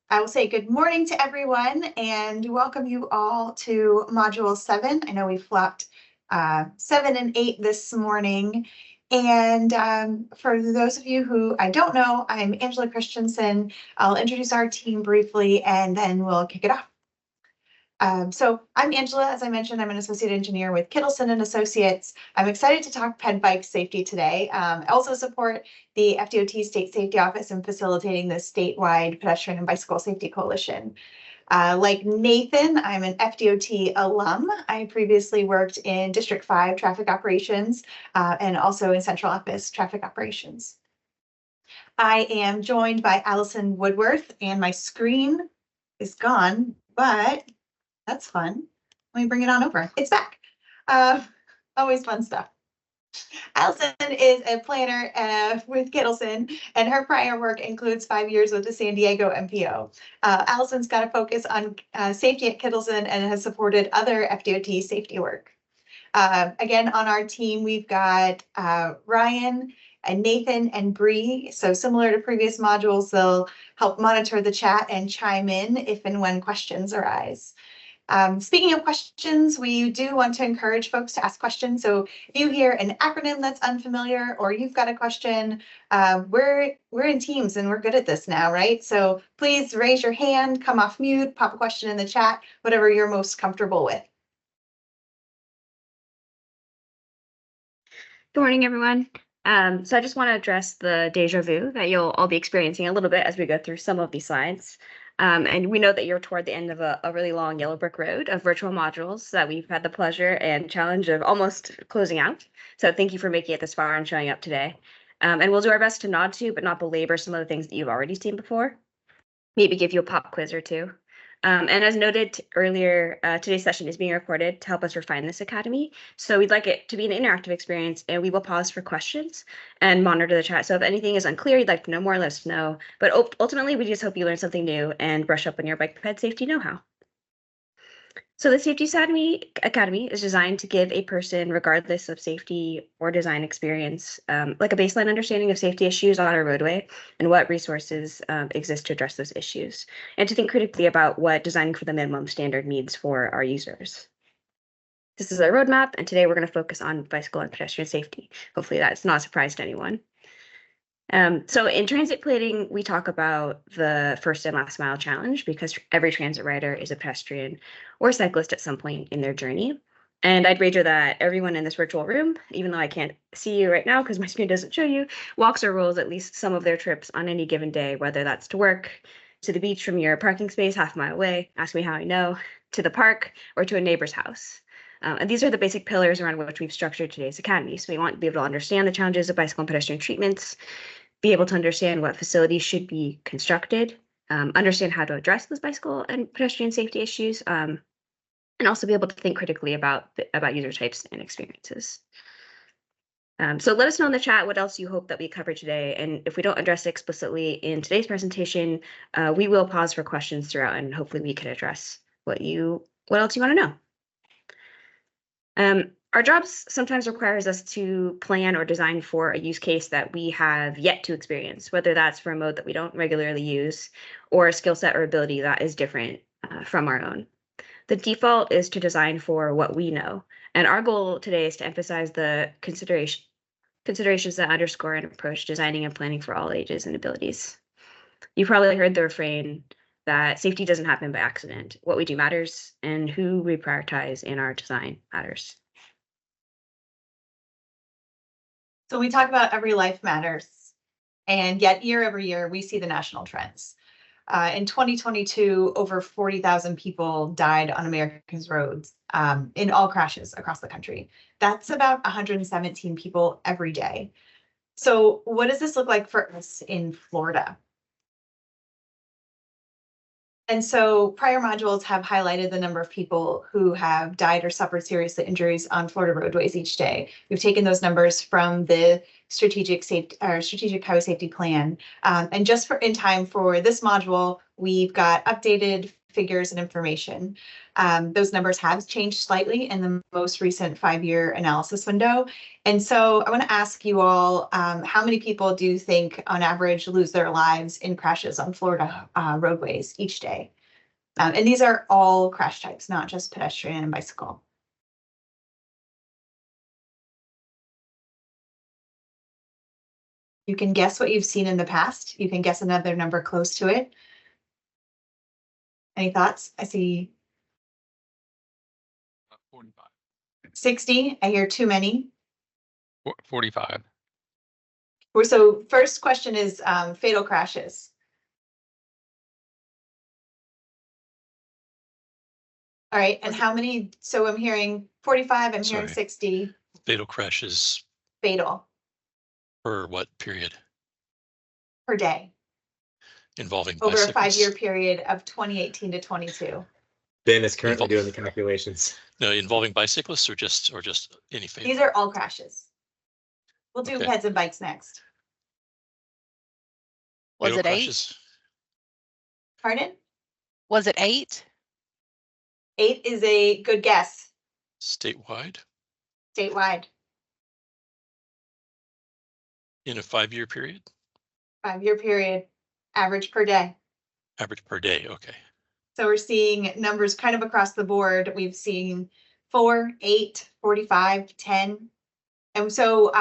I will say good morning to everyone and welcome you all to Module 7. I know we flopped 7 and 8 this morning. And for those of you who I don't know, I'm Angela Christensen. I'll introduce our team briefly and then we'll kick it off. So I'm Angela, as I mentioned, I'm an associate engineer with Kittleson and Associates. I'm excited to talk ped bike safety today. I also support the FDOT State Safety Office in facilitating the statewide Pedestrian and Bicycle Safety Coalition. Like Nathan, I'm an FDOT alum. I previously worked in District 5 traffic operations and also in central office traffic operations. I am joined by Allison Woodworth and my screen is gone, but that's fun. Let me bring it on over. It's back. Always fun stuff. Allison is a planner with Kittleson, and her prior work includes 5 years with the San Diego MPO. Allison's got a focus on safety at Kittleson and has supported other FDOT safety work. Again, on our team, we've got Ryan and Nathan and Bree. So similar to previous modules, they'll help monitor the chat and chime in if and when questions arise. Speaking of questions, we do want to encourage folks to ask questions. So if you hear an acronym that's unfamiliar or you've got a question, we're in teams and we're good at this now, right? So please raise your hand, come off mute, pop a question in the chat, whatever you're most comfortable with. Good morning, everyone. So I just want to address the deja vu that you'll all be experiencing a little bit as we go through some of these slides. And we know that you're toward the end of a really long yellow brick road of virtual modules that we've had the pleasure and challenge of almost closing out. So thank you for making it this far and showing up today. And we'll do our best to nod to, but not belabor some of the things that you've already seen before. Maybe give you a pop quiz or two. And as noted earlier, today's session is being recorded to help us refine this academy. So we'd like it to be an interactive experience, and we will pause for questions and monitor the chat. So if anything is unclear, you'd like to know more, let us know. But ultimately, we just hope you learn something new and brush up on your bike ped safety know-how. So the Safety Academy is designed to give a person, regardless of safety or design experience, like a baseline understanding of safety issues on our roadway and what resources exist to address those issues, and to think critically about what designing for the minimum standard means for our users. This is our roadmap, and today we're going to focus on bicycle and pedestrian safety. Hopefully that's not a surprise to anyone. So in transit planning, we talk about the first and last mile challenge because every transit rider is a pedestrian or cyclist at some point in their journey. And I'd wager that everyone in this virtual room, even though I can't see you right now because my screen doesn't show you, walks or rolls at least some of their trips on any given day, whether that's to work, to the beach from your parking space half a mile away, ask me how I know, to the park, or to a neighbor's house. And these are the basic pillars around which we've structured today's academy. So we want to be able to understand the challenges of bicycle and pedestrian treatments, be able to understand what facilities should be constructed, understand how to address those bicycle and pedestrian safety issues, and also be able to think critically about user types and experiences. So let us know in the chat what else you hope that we cover today. And if we don't address it explicitly in today's presentation, we will pause for questions throughout, and hopefully we can address what else you want to know. Our jobs sometimes requires us to plan or design for a use case that we have yet to experience, whether that's for a mode that we don't regularly use or a skill set or ability that is different from our own. The default is to design for what we know. And our goal today is to emphasize the considerations that underscore and approach designing and planning for all ages and abilities. You've probably heard the refrain that safety doesn't happen by accident. What we do matters, and who we prioritize in our design matters. So we talk about every life matters, and yet year over year, we see the national trends. In 2022, over 40,000 people died on America's roads in all crashes across the country. That's about 117 people every day. So what does this look like for us in Florida? And so prior modules have highlighted the number of people who have died or suffered serious injuries on Florida roadways each day. We've taken those numbers from the strategic highway safety plan. And just in time for this module, we've got updated figures and information. Those numbers have changed slightly in the most recent 5-year analysis window. And so I want to ask you all, how many people do you think on average lose their lives in crashes on Florida roadways each day? And these are all crash types, not just pedestrian and bicycle. You can guess what you've seen in the past. You can guess another number close to it. Any thoughts? I see 45. 60. I hear too many. 45. So first question is fatal crashes. All right, and how many? So I'm hearing 45, I'm hearing Sorry. 60 Fatal crashes fatal for what period? per day Involving over a bicyclists? 5-year period of 2018 to 22. Ben is currently doing the calculations. No, involving bicyclists or just any fatal? These are all crashes. We'll do Okay. peds and bikes next. Was Fatal it 8? crashes? Pardon? Was it 8? 8 is a good guess Statewide statewide, in a 5-year period? 5-year period, average per day. Average per day, okay. So we're seeing numbers kind of across the board. We've seen 4, 8, 45, 10. And so,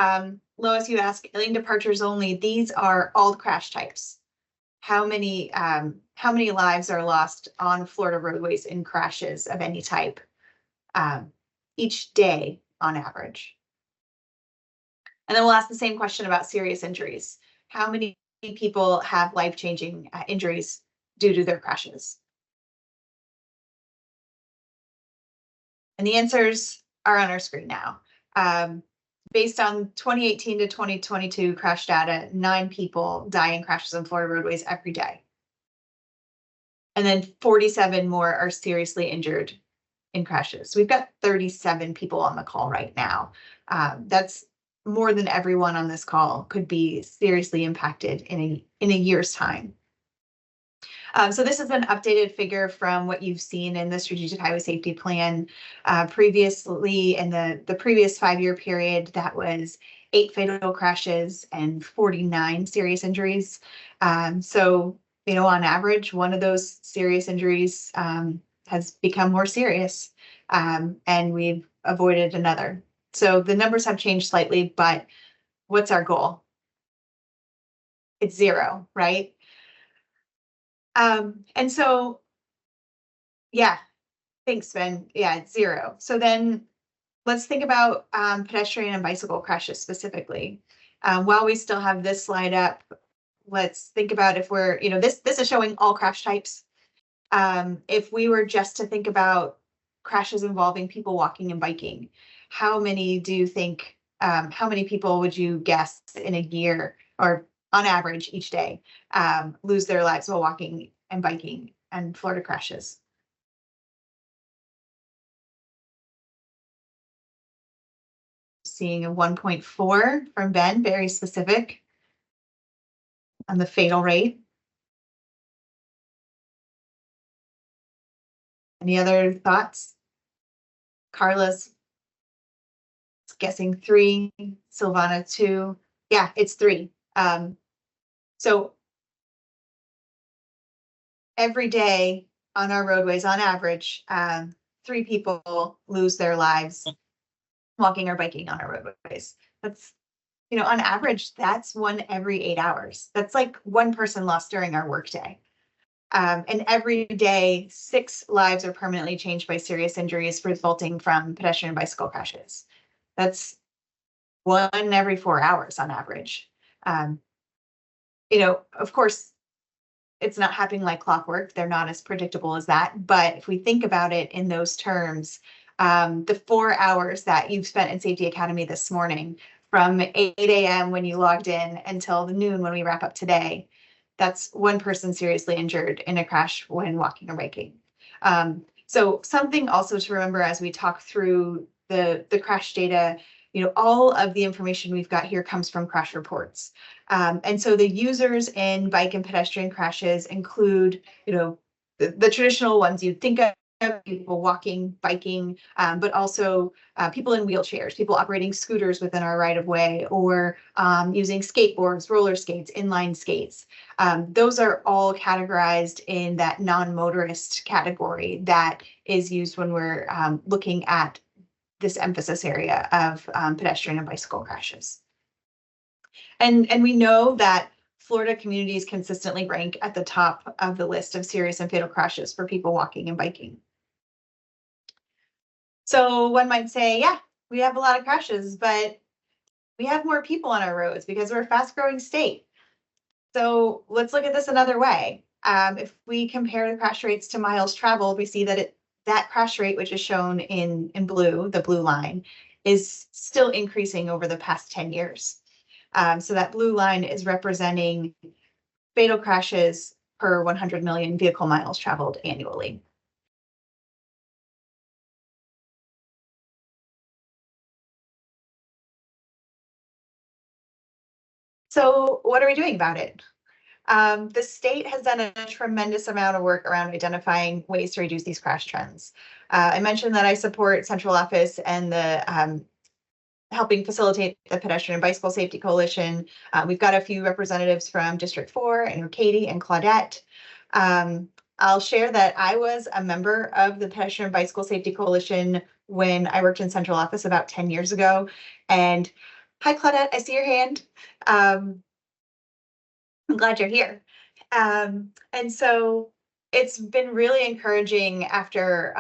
Lois, you ask lane departures only. These are all crash types. How many lives are lost on Florida roadways in crashes of any type each day on average? And then we'll ask the same question about serious injuries. How many people have life-changing injuries due to their crashes? And the answers are on our screen now. Based on 2018 to 2022 crash data, 9 people die in crashes on Florida roadways every day. And then 47 more are seriously injured in crashes. We've got 37 people on the call right now. That's more than everyone on this call could be seriously impacted in a year's time. So this is an updated figure from what you've seen in the Strategic Highway Safety Plan. Previously, in the previous 5-year period, that was 8 fatal crashes and 49 serious injuries. So, on average, one of those serious injuries has become more serious, and we've avoided another. So the numbers have changed slightly, but what's our goal? It's 0, right? And so, yeah, thanks, Ben. Yeah, it's 0. So then let's think about pedestrian and bicycle crashes specifically. While we still have this slide up, let's think about if we're, this is showing all crash types. If we were just to think about crashes involving people walking and biking, how many do you think, how many people would you guess in a year or on average each day lose their lives while walking and biking and Florida crashes? Seeing a 1.4 from Ben, very specific on the fatal rate. Any other thoughts? Carla's guessing 3, Silvana 2. Yeah, it's 3. So every day on our roadways, on average, 3 people lose their lives walking or biking on our roadways. That's, on average, that's 1 every 8 hours. That's like 1 person lost during our workday. And every day, 6 lives are permanently changed by serious injuries resulting from pedestrian and bicycle crashes. That's 1 every 4 hours on average. Of course, it's not happening like clockwork. They're not as predictable as that. But if we think about it in those terms, the 4 hours that you've spent in Safety Academy this morning, from 8 a.m. when you logged in until the noon when we wrap up today, that's 1 person seriously injured in a crash when walking or biking. So something also to remember as we talk through the crash data, all of the information we've got here comes from crash reports. And so the users in bike and pedestrian crashes include, the traditional ones you'd think of, people walking, biking, but also people in wheelchairs, people operating scooters within our right of way, or using skateboards, roller skates, inline skates. Those are all categorized in that non-motorist category that is used when we're looking at this emphasis area of pedestrian and bicycle crashes. And we know that Florida communities consistently rank at the top of the list of serious and fatal crashes for people walking and biking. So one might say, yeah, we have a lot of crashes, but we have more people on our roads because we're a fast-growing state. So let's look at this another way. If we compare the crash rates to miles traveled, we see that that crash rate, which is shown in blue, the blue line, is still increasing over the past 10 years. So that blue line is representing fatal crashes per 100 million vehicle miles traveled annually. So what are we doing about it? The state has done a tremendous amount of work around identifying ways to reduce these crash trends. I mentioned that I support central office and the helping facilitate the Pedestrian and Bicycle Safety Coalition. We've got a few representatives from District 4 and Katie and Claudette. I'll share that I was a member of the Pedestrian and Bicycle Safety Coalition when I worked in central office about 10 years ago. And hi, Claudette, I see your hand. I'm glad you're here. And so it's been really encouraging after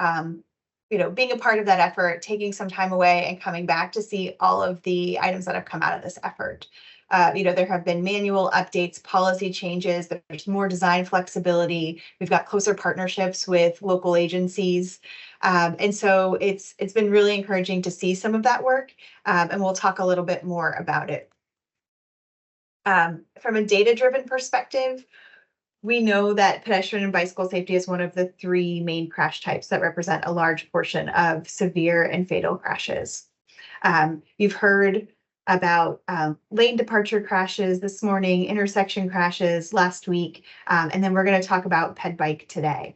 being a part of that effort, taking some time away and coming back to see all of the items that have come out of this effort. There have been manual updates, policy changes, there's more design flexibility. We've got closer partnerships with local agencies. And so it's been really encouraging to see some of that work. And we'll talk a little bit more about it. From a data-driven perspective, we know that pedestrian and bicycle safety is one of the 3 main crash types that represent a large portion of severe and fatal crashes. You've heard about lane departure crashes this morning, intersection crashes last week, and then we're going to talk about ped bike today.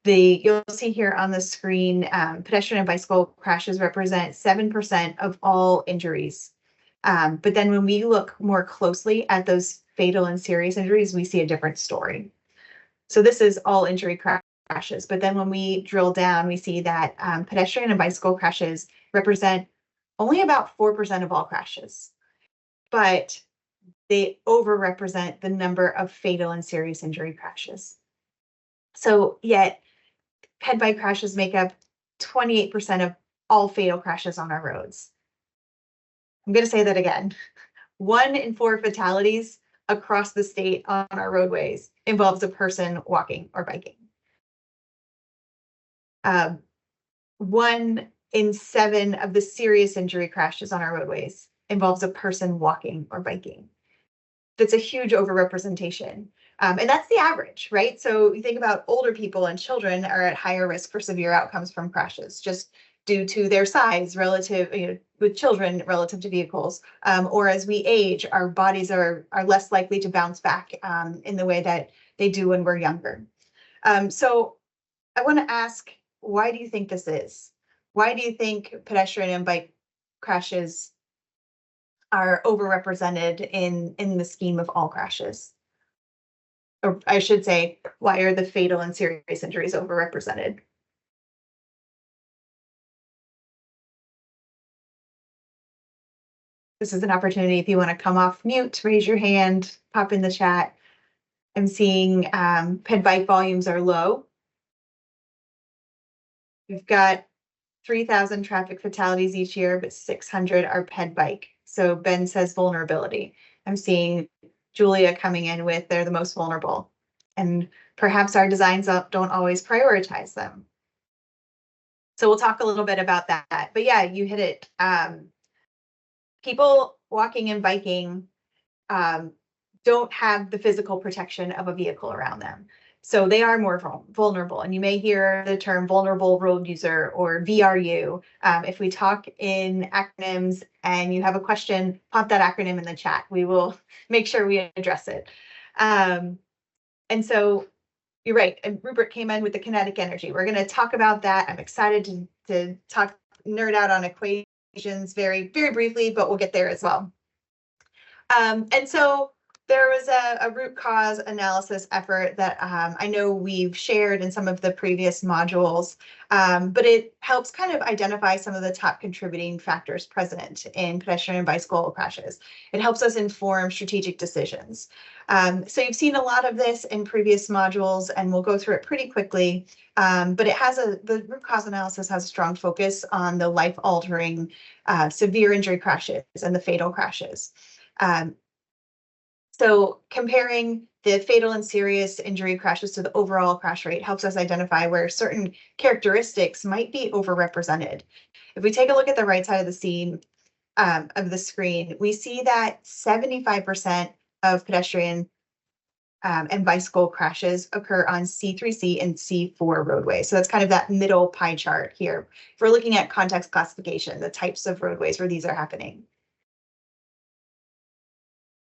You'll see here on the screen, pedestrian and bicycle crashes represent 7% of all injuries. But then when we look more closely at those fatal and serious injuries, we see a different story. So this is all injury crashes. But then when we drill down, we see that pedestrian and bicycle crashes represent only about 4% of all crashes. But they overrepresent the number of fatal and serious injury crashes. So yet, ped bike crashes make up 28% of all fatal crashes on our roads. I'm going to say that again. 1 in 4 fatalities across the state on our roadways involves a person walking or biking. 1 in 7 of the serious injury crashes on our roadways involves a person walking or biking. That's a huge overrepresentation. And that's the average, right? So you think about older people and children are at higher risk for severe outcomes from crashes, just due to their size relative, with children relative to vehicles, or as we age, our bodies are less likely to bounce back in the way that they do when we're younger. So I want to ask, why do you think this is? Why do you think pedestrian and bike crashes are overrepresented in the scheme of all crashes? Or I should say, why are the fatal and serious injuries overrepresented? This is an opportunity if you want to come off mute, raise your hand, pop in the chat. I'm seeing ped bike volumes are low. We've got 3,000 traffic fatalities each year, but 600 are ped bike. So Ben says vulnerability. I'm seeing Julia coming in with they're the most vulnerable. And perhaps our designs don't always prioritize them. So we'll talk a little bit about that. But yeah, you hit it. People walking and biking don't have the physical protection of a vehicle around them. So they are more vulnerable. And you may hear the term vulnerable road user or VRU. If we talk in acronyms and you have a question, pop that acronym in the chat. We will make sure we address it. And so you're right. And Rupert came in with the kinetic energy. We're going to talk about that. I'm excited to nerd out on equations very, very briefly, but we'll get there as well. And so there was a root cause analysis effort that I know we've shared in some of the previous modules, but it helps kind of identify some of the top contributing factors present in pedestrian and bicycle crashes. It helps us inform strategic decisions. So you've seen a lot of this in previous modules, and we'll go through it pretty quickly. But it has the root cause analysis has a strong focus on the life-altering severe injury crashes and the fatal crashes. So comparing the fatal and serious injury crashes to the overall crash rate helps us identify where certain characteristics might be overrepresented. If we take a look at the right side of the scene of the screen, we see that 75% of pedestrian and bicycle crashes occur on C3C and C4 roadways. So that's kind of that middle pie chart here. If we're looking at context classification, the types of roadways where these are happening.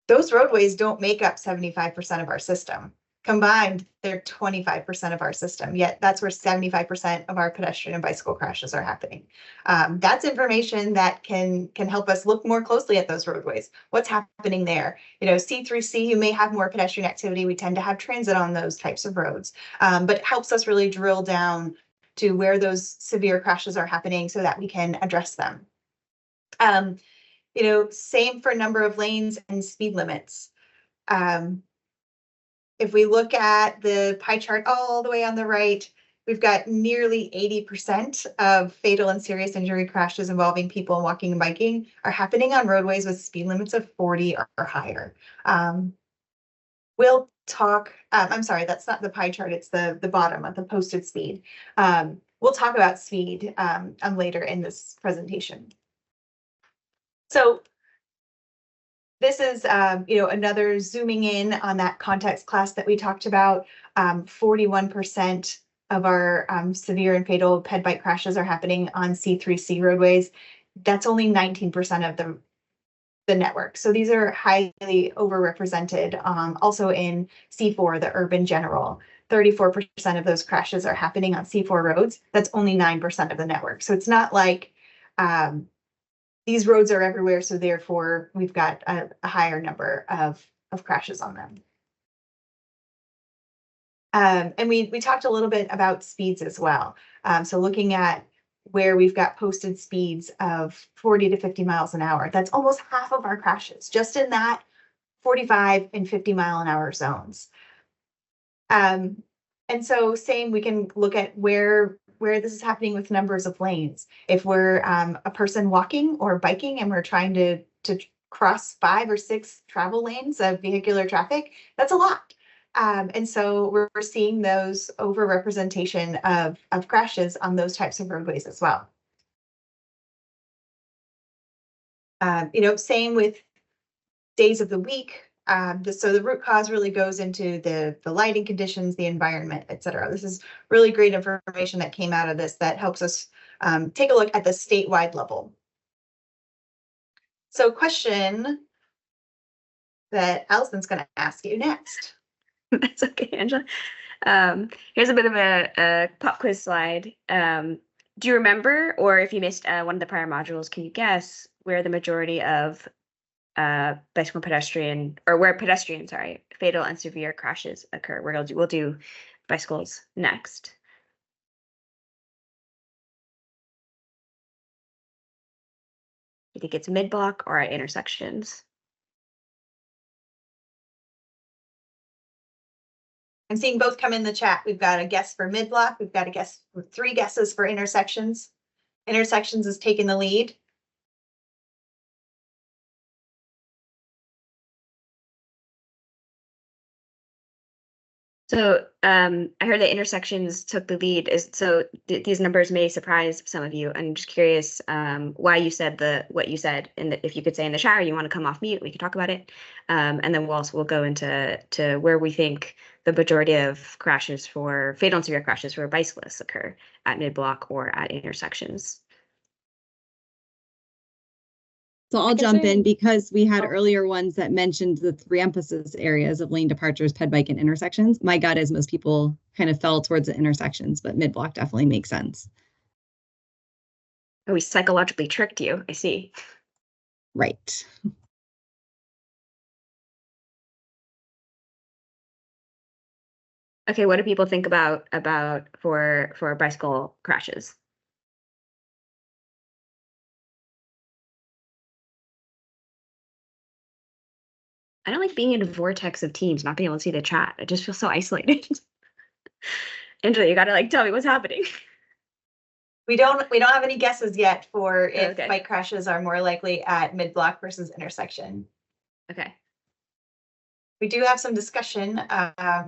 Those roadways don't make up 75% of our system. Combined, they're 25% of our system, yet that's where 75% of our pedestrian and bicycle crashes are happening. That's information that can help us look more closely at those roadways. What's happening there? You know, C3C, you may have more pedestrian activity. We tend to have transit on those types of roads, but it helps us really drill down to where those severe crashes are happening so that we can address them. You know, same for number of lanes and speed limits. If we look at the pie chart all the way on the right, we've got nearly 80% of fatal and serious injury crashes involving people walking and biking are happening on roadways with speed limits of 40 or higher. We'll talk, I'm sorry, that's not the pie chart, it's the bottom of the posted speed. We'll talk about speed later in this presentation. So this is, you know, another zooming in on that context class that we talked about. 41% of our severe and fatal ped bike crashes are happening on C3C roadways. That's only 19% of the network. So these are highly overrepresented. Also in C4, the urban general, 34% of those crashes are happening on C4 roads. That's only 9% of the network. So it's not like these roads are everywhere, so therefore we've got a higher number of crashes on them. And we talked a little bit about speeds as well. So looking at where we've got posted speeds of 40 to 50 miles an hour, that's almost half of our crashes, just in that 45 and 50 mile an hour zones. And so same, we can look at where this is happening with numbers of lanes. If we're a person walking or biking and we're trying to cross 5 or 6 travel lanes of vehicular traffic, that's a lot. And so we're seeing those overrepresentation of crashes on those types of roadways as well. You know, same with days of the week. So the root cause really goes into the lighting conditions, the environment, et cetera. This is really great information that came out of this that helps us take a look at the statewide level. So question that Allison's going to ask you next. That's okay, Angela. Here's a bit of a pop quiz slide. Do you remember, or if you missed one of the prior modules, can you guess where the majority of bicycle pedestrian, or where pedestrian, sorry, fatal and severe crashes occur? We'll do bicycles next. You think it's mid-block or at intersections? I'm seeing both come in the chat. We've got a guess for mid-block. We've got a guess, 3 guesses for intersections. Intersections is taking the lead. So I heard that intersections took the lead. These numbers may surprise some of you. I'm just curious why you said what you said, and if you could say in the chat, or you want to come off mute, we can talk about it. And then we'll go into where we think the majority of crashes for fatal and severe crashes for bicyclists occur at mid-block or at intersections. So I'll can jump in say- because we had Oh. earlier ones that mentioned the 3 emphasis areas of lane departures, ped bike, and intersections. My gut is most people kind of fell towards the intersections, but mid-block definitely makes sense. Oh, we psychologically tricked you. I see. Right. Okay, what do people think about for bicycle crashes? I don't like being in a vortex of teams, not being able to see the chat. I just feel so isolated. Angela, you gotta like tell me what's happening. We don't have any guesses yet for if Okay. bike crashes are more likely at mid-block versus intersection. Okay. We do have some discussion.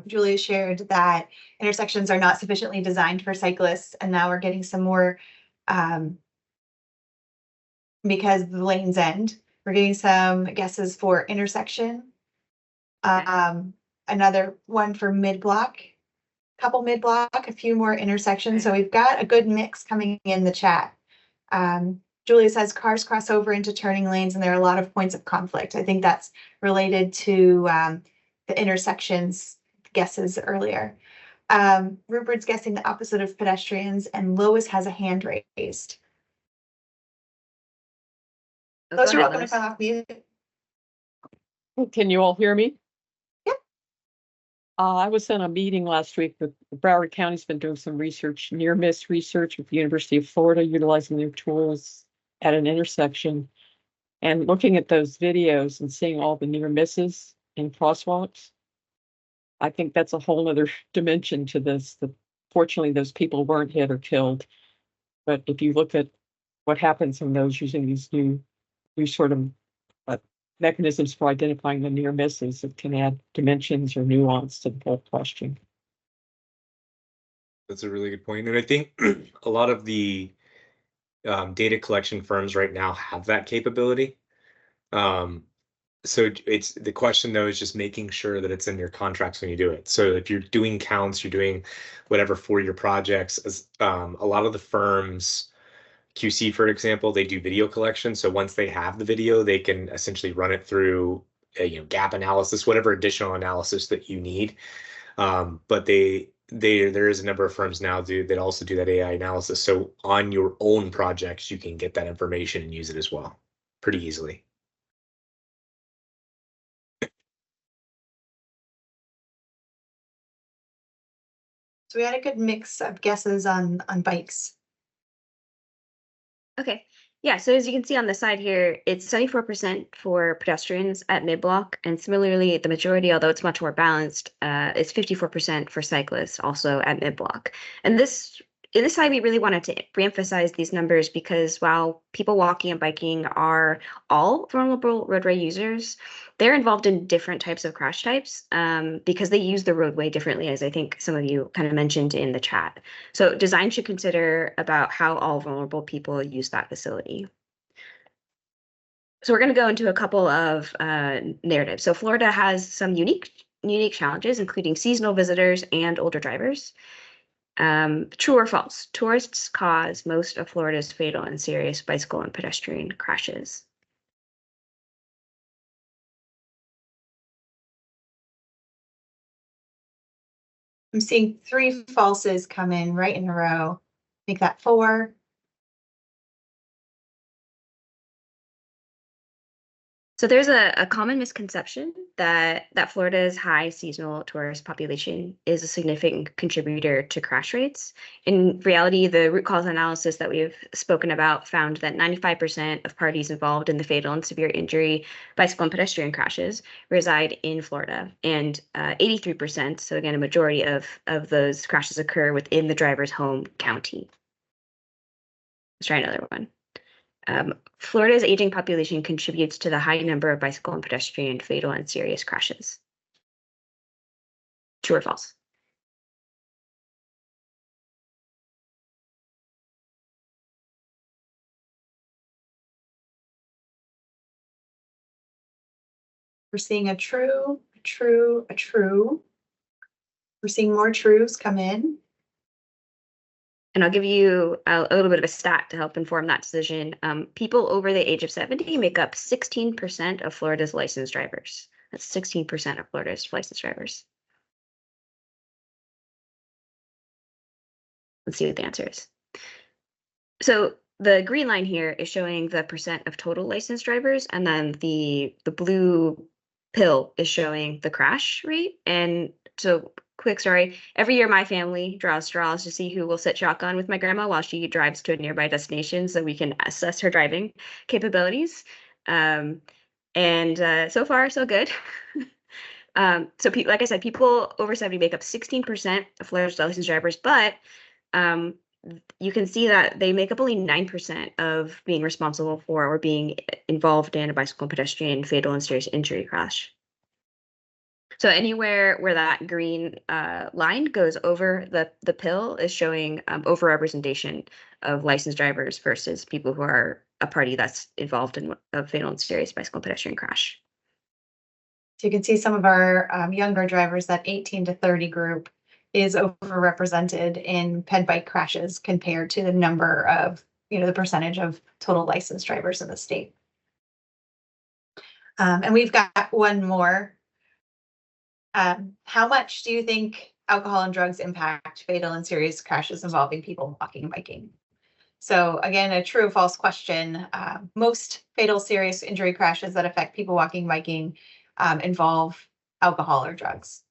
Julia shared that intersections are not sufficiently designed for cyclists, and now we're getting some more because the lanes end. We're getting some guesses for intersection. Another one for mid-block, couple mid-block, a few more intersections. So we've got a good mix coming in the chat. Julia says cars cross over into turning lanes and there are a lot of points of conflict. I think that's related to the intersections guesses earlier. Rupert's guessing the opposite of pedestrians and Lois has a hand raised. Oh, Lois, go you're ahead, welcome to Lois. come off mute. Can you all hear me? Yep. I was in a meeting last week with Broward County's been doing some research, near miss research with the University of Florida, utilizing their tools at an intersection and looking at those videos and seeing all the near misses in crosswalks. I think that's a whole other dimension to this. Fortunately, those people weren't hit or killed. But if you look at what happens in those using these new sort of mechanisms for identifying the near misses, it can add dimensions or nuance to the whole question. That's a really good point. And I think a lot of the data collection firms right now have that capability. So it's the question though is just making sure that it's in your contracts when you do it. So if you're doing counts, you're doing whatever for your projects, as a lot of the firms, QC, for example, they do video collection. So once they have the video, they can essentially run it through a, gap analysis, whatever additional analysis that you need. But there is a number of firms now that also do that AI analysis. So on your own projects, you can get that information and use it as well pretty easily. So we had a good mix of guesses on bikes. Okay. Yeah, so as you can see on the side here, it's 74% for pedestrians at mid-block, and similarly, the majority, although it's much more balanced, is 54% for cyclists, also at mid-block. And in this slide, we really wanted to reemphasize these numbers because while people walking and biking are all vulnerable roadway users, they're involved in different types of crash types because they use the roadway differently, as I think some of you kind of mentioned in the chat. So design should consider about how all vulnerable people use that facility. So we're going to go into a couple of narratives. So Florida has some unique challenges, including seasonal visitors and older drivers. True or false? Tourists cause most of Florida's fatal and serious bicycle and pedestrian crashes. I'm seeing 3 falses come in right in a row. Make that 4. So there's a common misconception that Florida's high seasonal tourist population is a significant contributor to crash rates. In reality, the root cause analysis that we've spoken about found that 95% of parties involved in the fatal and severe injury bicycle and pedestrian crashes reside in Florida, and 83%, so again, a majority of those crashes occur within the driver's home county. Let's try another one. Florida's aging population contributes to the high number of bicycle and pedestrian fatal and serious crashes. True or false? We're seeing a true, a true, a true. We're seeing more trues come in. And I'll give you a little bit of a stat to help inform that decision. People over the age of 70 make up 16% of Florida's licensed drivers. That's 16% of Florida's licensed drivers. Let's see what the answer is. So the green line here is showing the percent of total licensed drivers, and then the blue pill is showing the crash rate. And so, quick story, every year my family draws straws to see who will sit shotgun with my grandma while she drives to a nearby destination so we can assess her driving capabilities. So far, so good. So like I said, people over 70 make up 16% of Florida's licensed drivers, but you can see that they make up only 9% of being responsible for or being involved in a bicycle and pedestrian fatal and serious injury crash. So anywhere where that green line goes over the pill is showing overrepresentation of licensed drivers versus people who are a party that's involved in a fatal and serious bicycle and pedestrian crash. So you can see some of our younger drivers, that 18 to 30 group, is overrepresented in ped bike crashes compared to the number of, the percentage of total licensed drivers in the state. And we've got one more. How much do you think alcohol and drugs impact fatal and serious crashes involving people walking and biking? So again, a true or false question. Most fatal serious injury crashes that affect people walking and biking involve alcohol or drugs.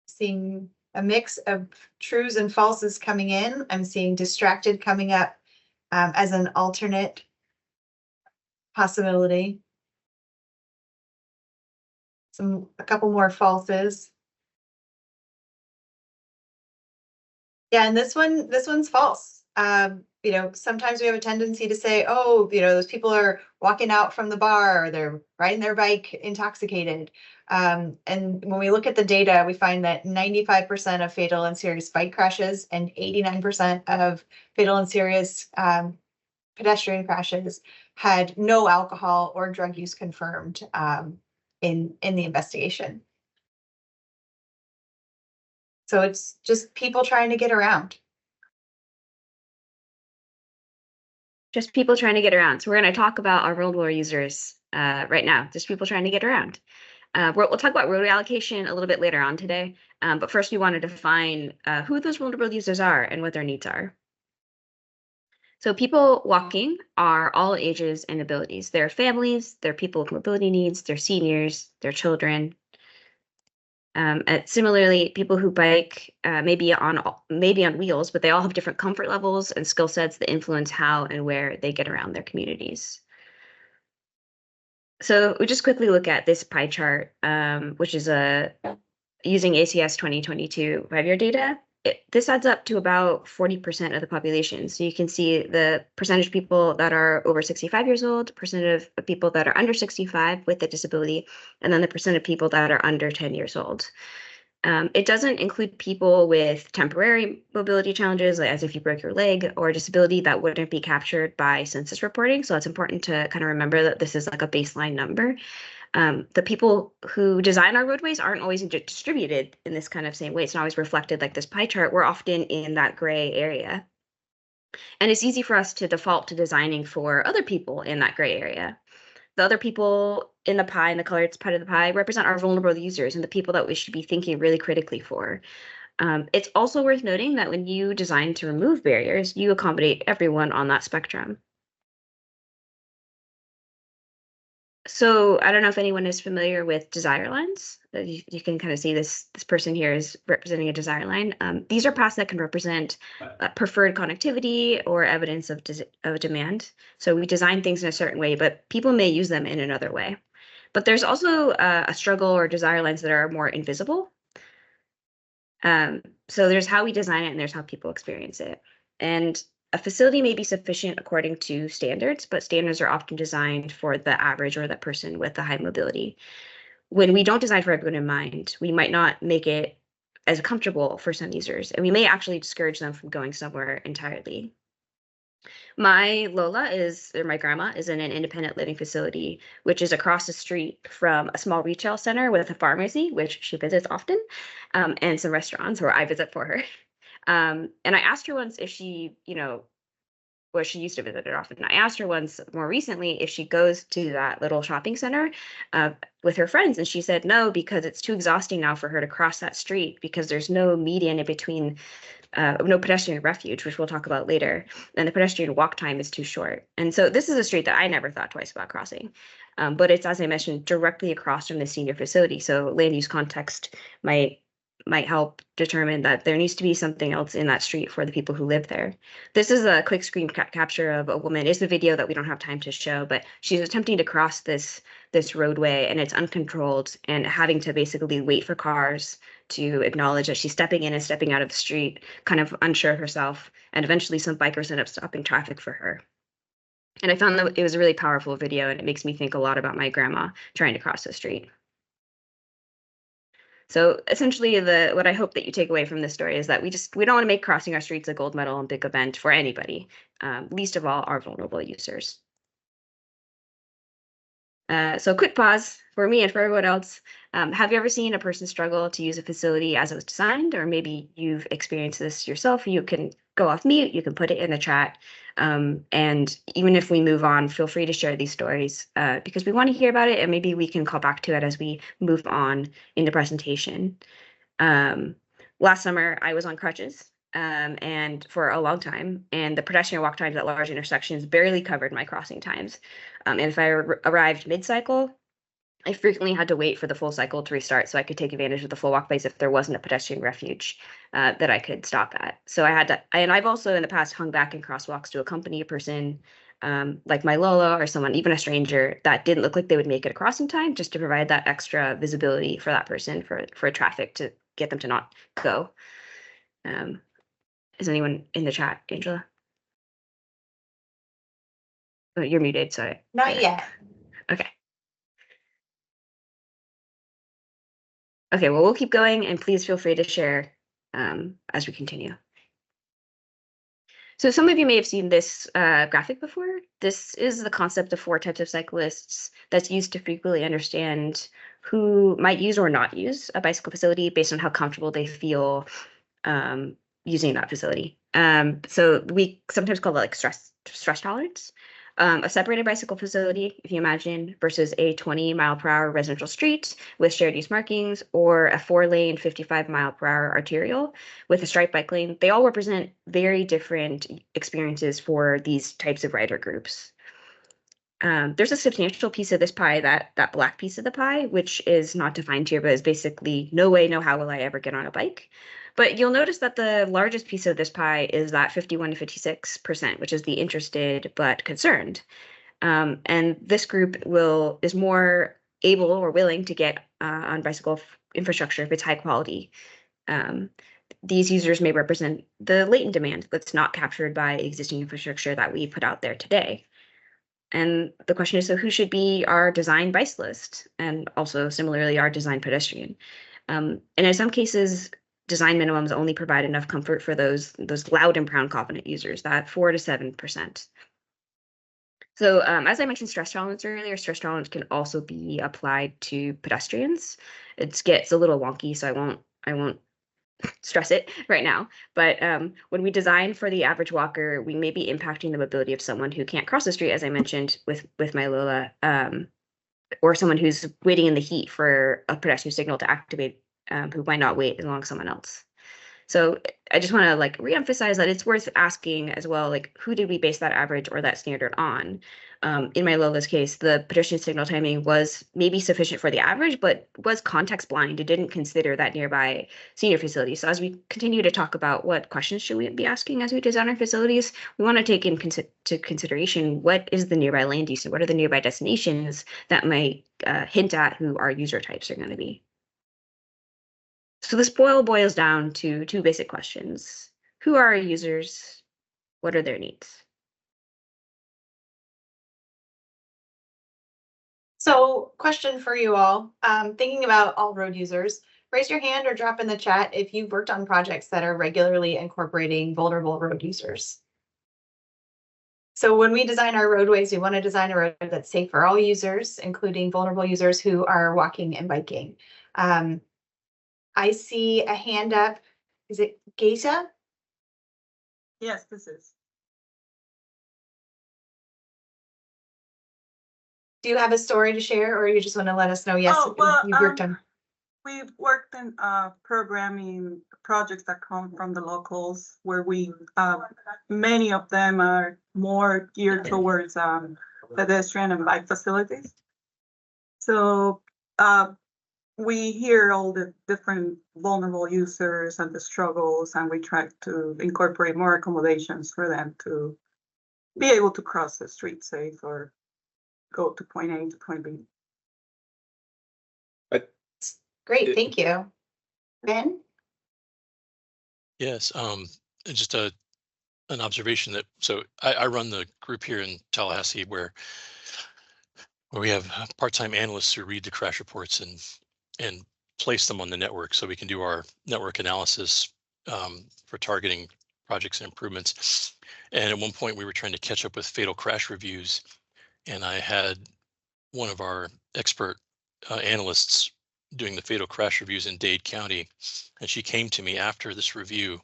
Seeing a mix of trues and falses coming in. I'm seeing distracted coming up as an alternate possibility. A couple more falses. Yeah, and this one's false. Sometimes we have a tendency to say, oh, those people are walking out from the bar, or they're riding their bike intoxicated. And when we look at the data, we find that 95% of fatal and serious bike crashes and 89% of fatal and serious pedestrian crashes had no alcohol or drug use confirmed in the investigation. So it's just people trying to get around. Just people trying to get around. So we're going to talk about our vulnerable users right now. Just people trying to get around. We'll talk about road allocation a little bit later on today. But first, we want to define who those vulnerable users are and what their needs are. So people walking are all ages and abilities. They're families, they're people with mobility needs, they're seniors, they're children. Similarly, people who bike maybe on wheels, but they all have different comfort levels and skill sets that influence how and where they get around their communities. So we just quickly look at this pie chart, which is using ACS 2022 5-year data. This adds up to about 40% of the population. So you can see the percentage of people that are over 65 years old, percent of people that are under 65 with a disability, and then the percent of people that are under 10 years old. It doesn't include people with temporary mobility challenges, like as if you broke your leg, or a disability that wouldn't be captured by census reporting. So it's important to kind of remember that this is like a baseline number. The people who design our roadways aren't always distributed in this kind of same way. It's not always reflected like this pie chart. We're often in that gray area. And it's easy for us to default to designing for other people in that gray area. The other people in the pie, in the colored part of the pie, represent our vulnerable users and the people that we should be thinking really critically for. It's also worth noting that when you design to remove barriers, you accommodate everyone on that spectrum. So I don't know if anyone is familiar with desire lines. You can kind of see this person here is representing a desire line. These are paths that can represent preferred connectivity or evidence of demand. So we design things in a certain way, but people may use them in another way. But there's also a struggle or desire lines that are more invisible. So there's how we design it and there's how people experience it. And a facility may be sufficient according to standards, but standards are often designed for the average or the person with a high mobility. When we don't design for everyone in mind, we might not make it as comfortable for some users, and we may actually discourage them from going somewhere entirely. My Lola or my grandma is in an independent living facility, which is across the street from a small retail center with a pharmacy, which she visits often, and some restaurants where I visit for her. And I asked her once if she, well, she used to visit it often. I asked her once more recently if she goes to that little shopping center uh, with her friends, and she said no, because it's too exhausting now for her to cross that street because there's no median in between, no pedestrian refuge, which we'll talk about later, and the pedestrian walk time is too short. And so this is a street that I never thought twice about crossing, but it's, as I mentioned, directly across from the senior facility. So land use context might help determine that there needs to be something else in that street for the people who live there. This is a quick screen capture of a woman. It's a video that we don't have time to show, but she's attempting to cross this roadway, and it's uncontrolled, and having to basically wait for cars to acknowledge that she's stepping in and stepping out of the street, kind of unsure of herself. And eventually some bikers end up stopping traffic for her. And I found that it was a really powerful video, and it makes me think a lot about my grandma trying to cross the street. So essentially, what I hope that you take away from this story is that we don't want to make crossing our streets a gold medal and big event for anybody, least of all our vulnerable users. So quick pause for me and for everyone else. Have you ever seen a person struggle to use a facility as it was designed, or maybe you've experienced this yourself? You can go off mute, you can put it in the chat. And even if we move on, feel free to share these stories because we want to hear about it, and maybe we can call back to it as we move on in the presentation. Last summer, I was on crutches and for a long time, and the pedestrian walk times at large intersections barely covered my crossing times. And if I arrived mid-cycle, I frequently had to wait for the full cycle to restart so I could take advantage of the full walkways if there wasn't a pedestrian refuge that I could stop at. So I had to, and I've also in the past hung back in crosswalks to accompany a person like my Lola or someone, even a stranger, that didn't look like they would make it across in time, just to provide that extra visibility for that person, for traffic, to get them to not go. Is anyone in the chat, Angela? Oh, you're muted, sorry. Not yet. Okay. Okay, well, we'll keep going, and please feel free to share as we continue. So some of you may have seen this graphic before. This is the concept of 4 types of cyclists that's used to frequently understand who might use or not use a bicycle facility based on how comfortable they feel using that facility. So we sometimes call it like stress tolerance. A separated bicycle facility, if you imagine, versus a 20-mile-per-hour residential street with shared use markings, or a 4-lane, 55-mile-per-hour arterial with a striped bike lane. They all represent very different experiences for these types of rider groups. There's a substantial piece of this pie, that black piece of the pie, which is not defined here, but is basically no way, no how will I ever get on a bike. But you'll notice that the largest piece of this pie is that 51 to 56%, which is the interested but concerned. And this group is more able or willing to get on bicycle infrastructure if it's high quality. These users may represent the latent demand that's not captured by existing infrastructure that we put out there today. And the question is, so who should be our design bicyclist, and also similarly our design pedestrian? And in some cases, design minimums only provide enough comfort for those loud and proud confident users, that 4 to 7%. So as I mentioned stress tolerance earlier, stress tolerance can also be applied to pedestrians. It gets a little wonky, so I won't stress it right now. But when we design for the average walker, we may be impacting the mobility of someone who can't cross the street, as I mentioned with my Lola, or someone who's waiting in the heat for a pedestrian signal to activate, who might not wait as long as someone else. So I just want to like reemphasize that it's worth asking as well, like, who did we base that average or that standard on? In my Lola's case, the pedestrian signal timing was maybe sufficient for the average, but was context blind. It didn't consider that nearby senior facility. So as we continue to talk about what questions should we be asking as we design our facilities, we want to take into consideration what is the nearby land use and what are the nearby destinations that might hint at who our user types are going to be. So this boils down to 2 basic questions. Who are our users? What are their needs? So question for you all, thinking about all road users, raise your hand or drop in the chat if you've worked on projects that are regularly incorporating vulnerable road users. So when we design our roadways, we want to design a road that's safe for all users, including vulnerable users who are walking and biking. I see a hand up. Is it Geisha? Yes, this is. Do you have a story to share, or you just want to let us know? Yes, Oh, well, you've worked on. We've worked in programming projects that come from the locals, where we many of them are more geared towards pedestrian and bike facilities. So we hear all the different vulnerable users and the struggles, and we try to incorporate more accommodations for them to be able to cross the street safe or go to point A to point B. Great, thank you. Ben? Yes, and just an observation that, so I run the group here in Tallahassee where we have part-time analysts who read the crash reports and place them on the network so we can do our network analysis for targeting projects and improvements. And at one point we were trying to catch up with fatal crash reviews, and I had one of our expert analysts doing the fatal crash reviews in Dade County, and she came to me after this review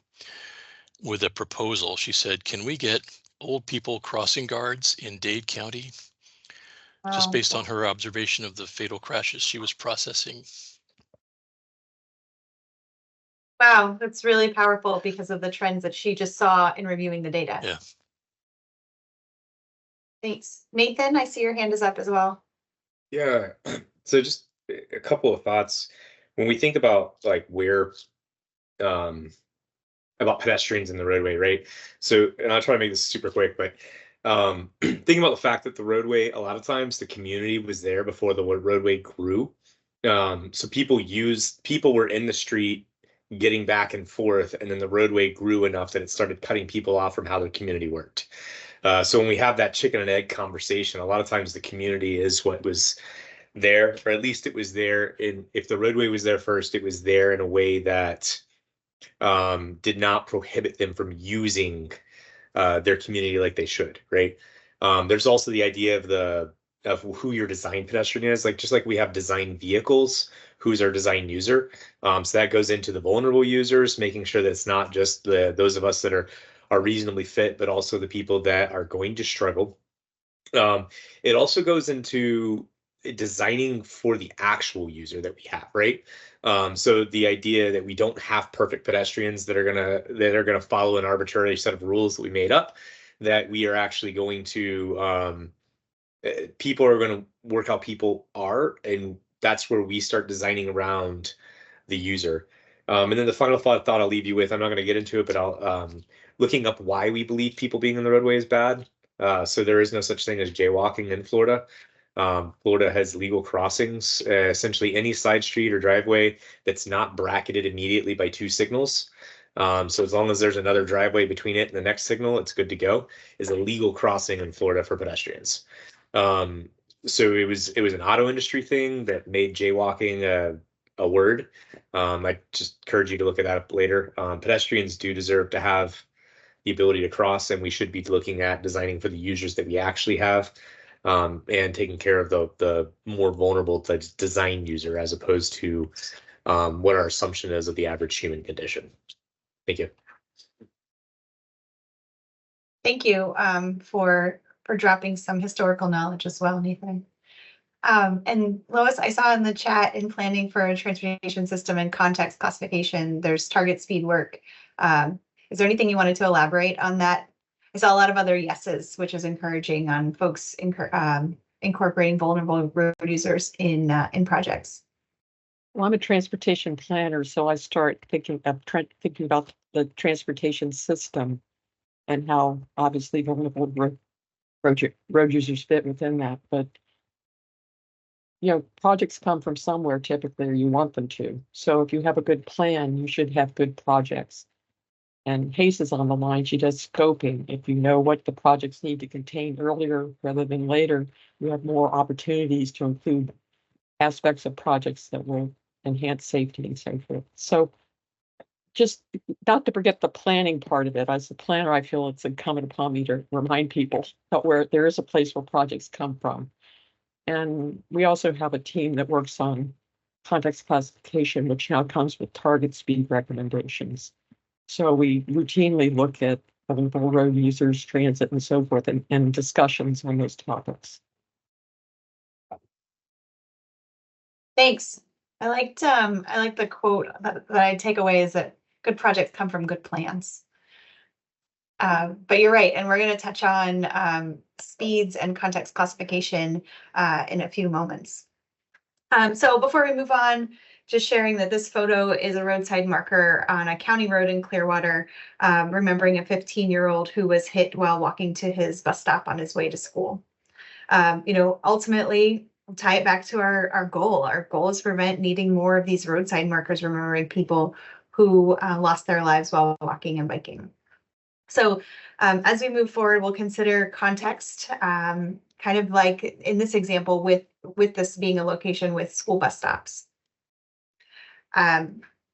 with a proposal. She said, "Can we get old people crossing guards in Dade County?" Just based on her observation of the fatal crashes she was processing. Wow, that's really powerful because of the trends that she just saw in reviewing the data. Yeah. Thanks. Nathan, I see your hand is up as well. Yeah. So just a couple of thoughts. When we think about like where about pedestrians in the roadway, right? So, and I'll try to make this super quick, but thinking about the fact that the roadway, a lot of times the community was there before the roadway grew. So people were in the street getting back and forth, and then the roadway grew enough that it started cutting people off from how the community worked. So when we have that chicken and egg conversation, a lot of times the community is what was there, or at least it was there. If the roadway was there first, it was there in a way that did not prohibit them from using their community like they should, right? There's also the idea of who your design pedestrian is, like just like we have design vehicles, who's our design user. So that goes into the vulnerable users, making sure that it's not just those of us that are reasonably fit, but also the people that are going to struggle. It also goes into designing for the actual user that we have, right? So the idea that we don't have perfect pedestrians that are gonna follow an arbitrary set of rules that we made up, that we are actually going to people are going to work how people are, and that's where we start designing around the user. And then the final thought I'll leave you with, I'm not going to get into it, but I'll looking up why we believe people being in the roadway is bad. So there is no such thing as jaywalking in Florida. Florida has legal crossings, essentially any side street or driveway that's not bracketed immediately by two signals. So as long as there's another driveway between it and the next signal, it's good to go, is a legal crossing in Florida for pedestrians. So it was an auto industry thing that made jaywalking a word. I just encourage you to look at that up later. Pedestrians do deserve to have the ability to cross, and we should be looking at designing for the users that we actually have, and taking care of the more vulnerable design user as opposed to what our assumption is of the average human condition. Thank you. Thank you for dropping some historical knowledge as well, Nathan. And Lois, I saw in the chat, in planning for a transportation system and context classification, there's target speed work. Is there anything you wanted to elaborate on that? I saw a lot of other yeses, which is encouraging on folks incorporating vulnerable road users in projects. Well, I'm a transportation planner, so I start thinking about the transportation system and how obviously vulnerable road users fit within that. But you know, projects come from somewhere typically, or you want them to. So if you have a good plan, you should have good projects. And Hayes is on the line. She does scoping. If you know what the projects need to contain earlier rather than later, you have more opportunities to include aspects of projects that will enhance safety and so forth. So just not to forget the planning part of it. As a planner, I feel it's incumbent upon me to remind people that where there is a place where projects come from. And we also have a team that works on context classification, which now comes with target speed recommendations. So we routinely look at available road users, transit, and so forth, and discussions on those topics. Thanks. I liked the quote that I take away is that good projects come from good plans. But you're right, and we're going to touch on speeds and context classification in a few moments. So before we move on, just sharing that this photo is a roadside marker on a county road in Clearwater, remembering a 15-year-old who was hit while walking to his bus stop on his way to school. Ultimately, we'll tie it back to our goal. Our goal is to prevent needing more of these roadside markers, remembering people who lost their lives while walking and biking. So as we move forward, we'll consider context, kind of like in this example with this being a location with school bus stops.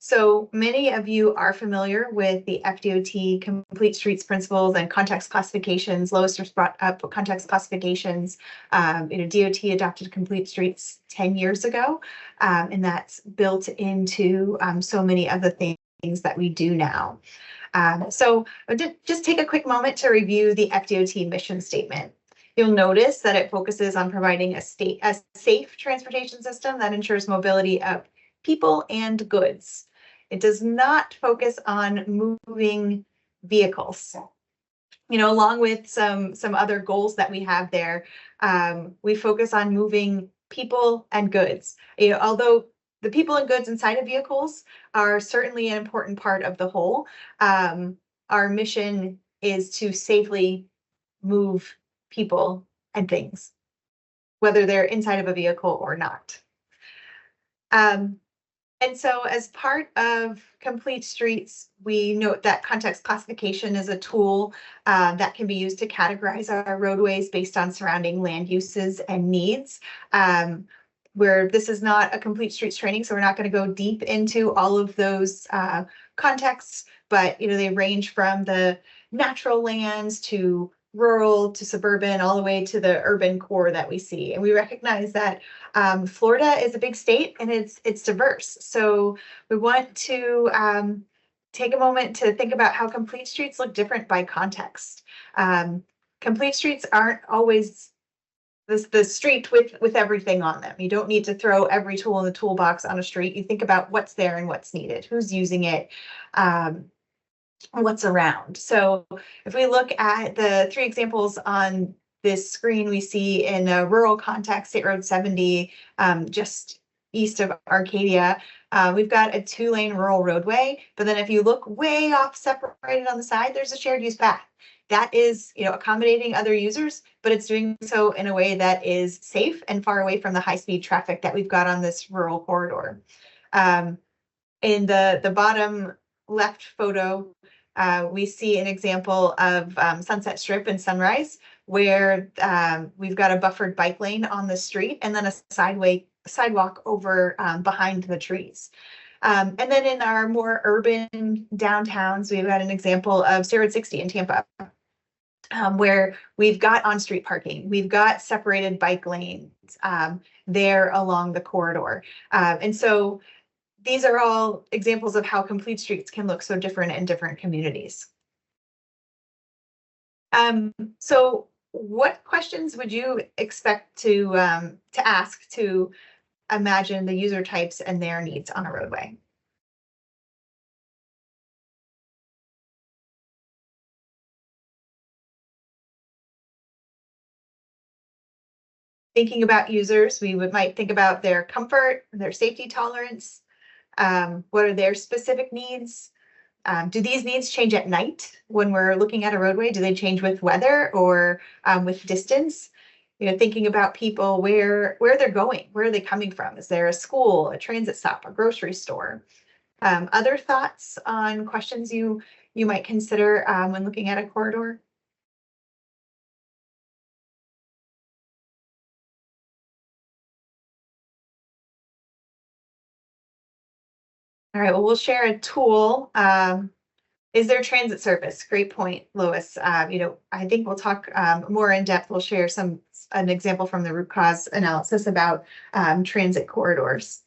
So many of you are familiar with the FDOT Complete Streets Principles and context classifications. Lois just brought up context classifications. DOT adopted Complete Streets 10 years ago, and that's built into so many of the things that we do now. So just take a quick moment to review the FDOT mission statement. You'll notice that it focuses on providing a safe transportation system that ensures mobility of people and goods. It does not focus on moving vehicles. Along with some other goals that we have there, we focus on moving people and goods. Although the people and goods inside of vehicles are certainly an important part of the whole, our mission is to safely move people and things, whether they're inside of a vehicle or not. And so as part of Complete Streets, we note that context classification is a tool that can be used to categorize our roadways based on surrounding land uses and needs. Where this is not a Complete Streets training, so we're not going to go deep into all of those contexts, but they range from the natural lands to rural to suburban, all the way to the urban core that we see. And we recognize that Florida is a big state and it's diverse. So we want to take a moment to think about how complete streets look different by context. Complete streets aren't always the street with everything on them. You don't need to throw every tool in the toolbox on a street. You think about what's there and what's needed, who's using it, what's around. So if we look at the three examples on this screen, we see in a rural context, State Road 70, just east of Arcadia, we've got a 2-lane rural roadway. But then if you look way off separated on the side, there's a shared use path. That is, accommodating other users, but it's doing so in a way that is safe and far away from the high-speed traffic that we've got on this rural corridor. In the bottom left photo, we see an example of Sunset Strip and Sunrise, where we've got a buffered bike lane on the street and then a sidewalk over behind the trees. And then in our more urban downtowns, we've got an example of State Road 60 in Tampa, where we've got on-street parking, we've got separated bike lanes there along the corridor. And so these are all examples of how complete streets can look so different in different communities. So what questions would you expect to ask to imagine the user types and their needs on a roadway? Thinking about users, we might think about their comfort, their safety tolerance. What are their specific needs? Do these needs change at night when we're looking at a roadway? Do they change with weather or with distance? Thinking about people, where they're going, where are they coming from? Is there a school, a transit stop, a grocery store? Other thoughts on questions you might consider when looking at a corridor? All right, well, we'll share a tool. Is there transit service? Great point, Lois. I think we'll talk more in depth. We'll share an example from the root cause analysis about transit corridors.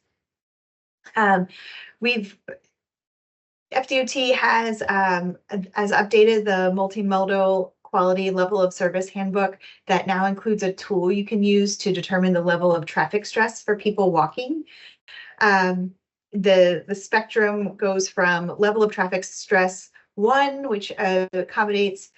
FDOT has updated the multimodal quality level of service handbook that now includes a tool you can use to determine the level of traffic stress for people walking. The spectrum goes from level of traffic stress 1, which accommodates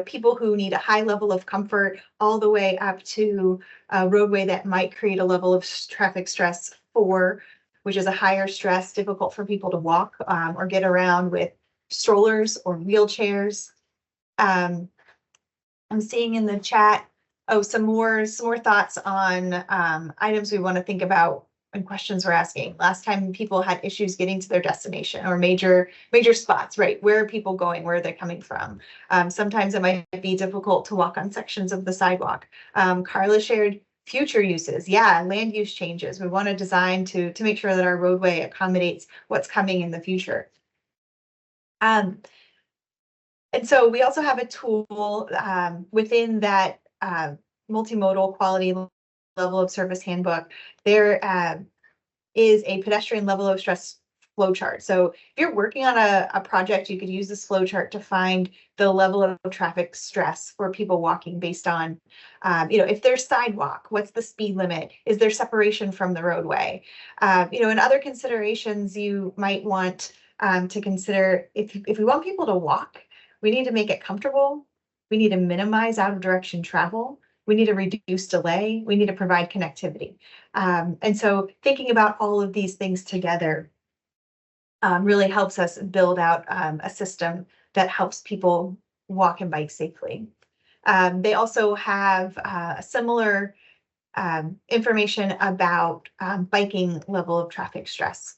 people who need a high level of comfort, all the way up to a roadway that might create a level of traffic stress 4, which is a higher stress, difficult for people to walk or get around with strollers or wheelchairs. I'm seeing in the chat, some more thoughts on items we want to think about and questions we're asking. Last time people had issues getting to their destination or major spots, right? Where are people going? Where are they coming from? Sometimes it might be difficult to walk on sections of the sidewalk. Carla shared future uses. Yeah, land use changes. We want to design to make sure that our roadway accommodates what's coming in the future. And so we also have a tool within that multimodal quality level of service handbook. There is a pedestrian level of stress flowchart. So if you're working on a project, you could use this flowchart to find the level of traffic stress for people walking based on, if there's sidewalk, what's the speed limit? Is there separation from the roadway? And other considerations you might want to consider. If we want people to walk, we need to make it comfortable. We need to minimize out of direction travel. We need to reduce delay. We need to provide connectivity. And so thinking about all of these things together really helps us build out a system that helps people walk and bike safely. They also have similar information about biking level of traffic stress.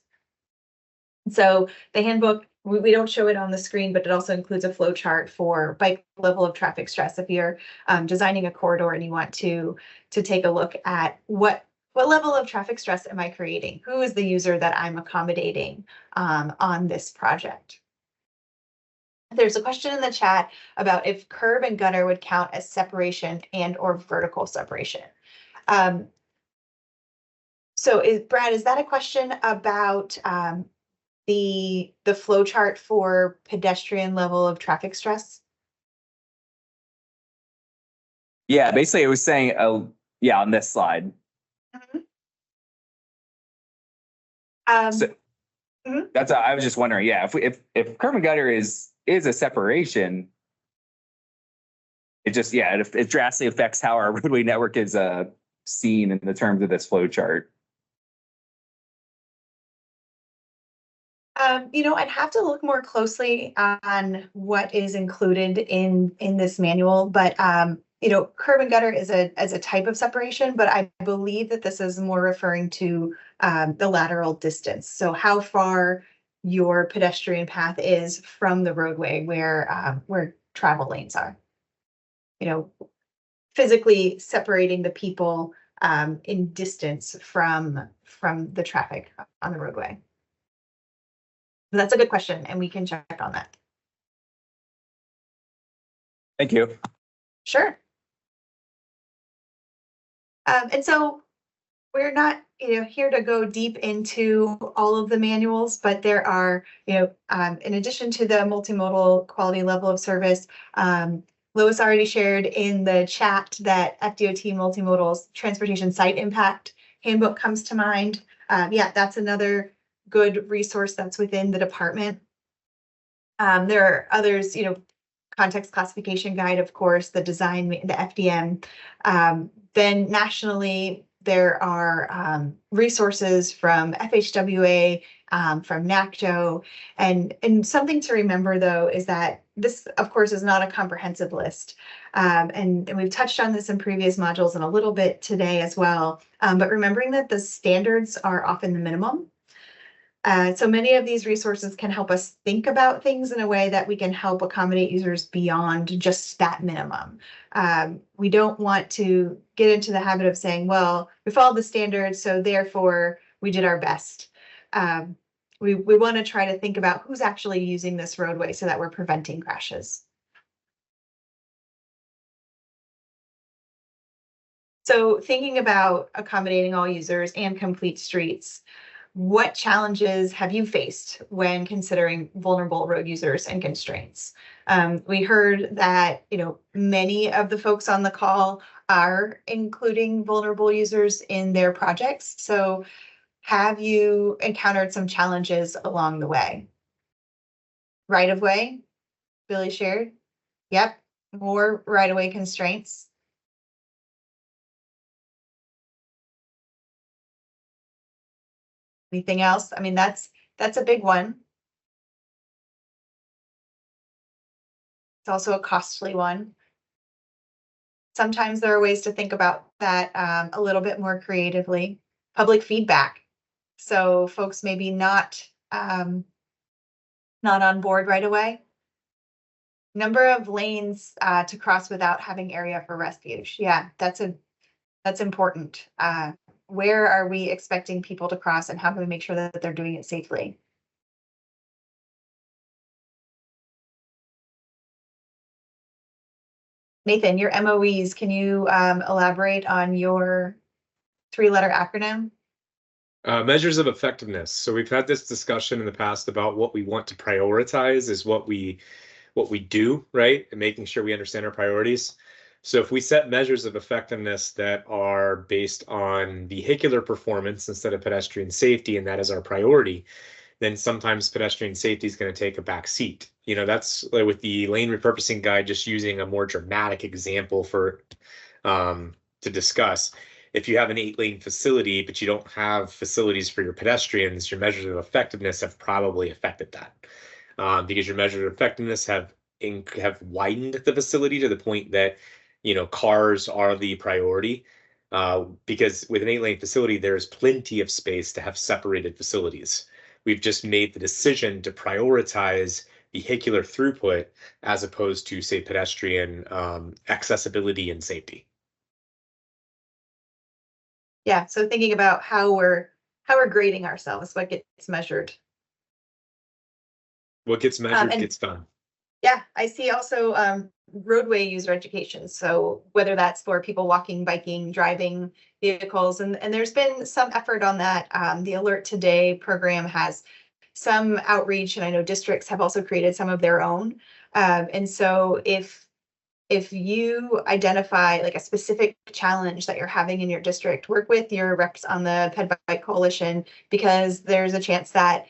So the handbook, we don't show it on the screen, but it also includes a flow chart for bike level of traffic stress. If you're designing a corridor and you want to take a look at what level of traffic stress am I creating? Who is the user that I'm accommodating on this project? There's a question in the chat about if curb and gutter would count as separation and or vertical separation. So Brad, is that a question about the flow chart for pedestrian level of traffic stress? Yeah, basically it was saying, yeah, on this slide. That's I was just wondering, yeah, if curb and gutter is a separation, it just, yeah, it drastically affects how our roadway network is seen in the terms of this flow chart. I'd have to look more closely on what is included in this manual, but curb and gutter is a type of separation, but I believe that this is more referring to the lateral distance. So how far your pedestrian path is from the roadway where travel lanes are. Physically separating the people in distance from the traffic on the roadway. That's a good question, and we can check on that. Thank you. Sure. And so we're not, here to go deep into all of the manuals, but there are, in addition to the multimodal quality level of service, Lois already shared in the chat that FDOT multimodal transportation site impact handbook comes to mind. Yeah, that's another good resource that's within the department. There are others, context classification guide, of course, the design, the FDM. Then nationally, there are resources from FHWA, from NACJO, and something to remember though is that this, of course, is not a comprehensive list. And we've touched on this in previous modules and a little bit today as well. But remembering that the standards are often the minimum. So many of these resources can help us think about things in a way that we can help accommodate users beyond just that minimum. We don't want to get into the habit of saying, well, we followed the standards, so therefore we did our best. we want to try to think about who's actually using this roadway so that we're preventing crashes. So thinking about accommodating all users and complete streets, what challenges have you faced when considering vulnerable road users and constraints? We heard that, many of the folks on the call are including vulnerable users in their projects. So have you encountered some challenges along the way? Right of way, Billy shared. Yep, more right of way constraints. Anything else? I mean, that's a big one. It's also a costly one. Sometimes there are ways to think about that a little bit more creatively. Public feedback. So folks maybe not on board right away. Number of lanes to cross without having area for refuge. Yeah, that's important. Where are we expecting people to cross, and how can we make sure that they're doing it safely? Nathan, your MOEs, can you elaborate on your 3-letter acronym? Measures of effectiveness. So we've had this discussion in the past about what we want to prioritize is what we do, right? And making sure we understand our priorities. So if we set measures of effectiveness that are based on vehicular performance instead of pedestrian safety, and that is our priority, then sometimes pedestrian safety is going to take a back seat. That's like with the lane repurposing guide, just using a more dramatic example for to discuss. If you have an 8-lane facility, but you don't have facilities for your pedestrians, your measures of effectiveness have probably affected that. Because your measures of effectiveness have widened the facility to the point that cars are the priority. Because with an 8-lane facility, there's plenty of space to have separated facilities. We've just made the decision to prioritize vehicular throughput as opposed to, say, pedestrian accessibility and safety. Yeah, so thinking about how we're grading ourselves, what gets measured. What gets measured gets done. Yeah, I see also roadway user education. So whether that's for people walking, biking, driving vehicles, and there's been some effort on that. The Alert Today program has some outreach, and I know districts have also created some of their own. And so if you identify like a specific challenge that you're having in your district, work with your reps on the Ped Bike Coalition, because there's a chance that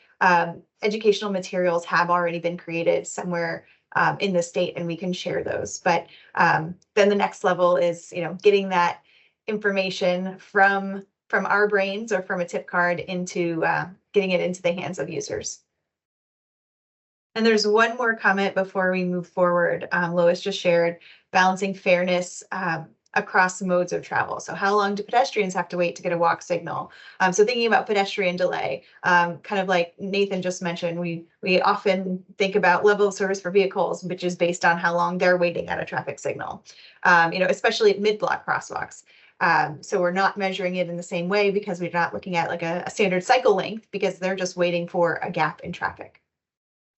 educational materials have already been created somewhere in the state, and we can share those. But then the next level is, getting that information from our brains or from a tip card into getting it into the hands of users. And there's one more comment before we move forward. Lois just shared balancing fairness across modes of travel. So how long do pedestrians have to wait to get a walk signal? So thinking about pedestrian delay, kind of like Nathan just mentioned, we often think about level of service for vehicles, which is based on how long they're waiting at a traffic signal, especially mid-block crosswalks. So we're not measuring it in the same way because we're not looking at like a standard cycle length, because they're just waiting for a gap in traffic.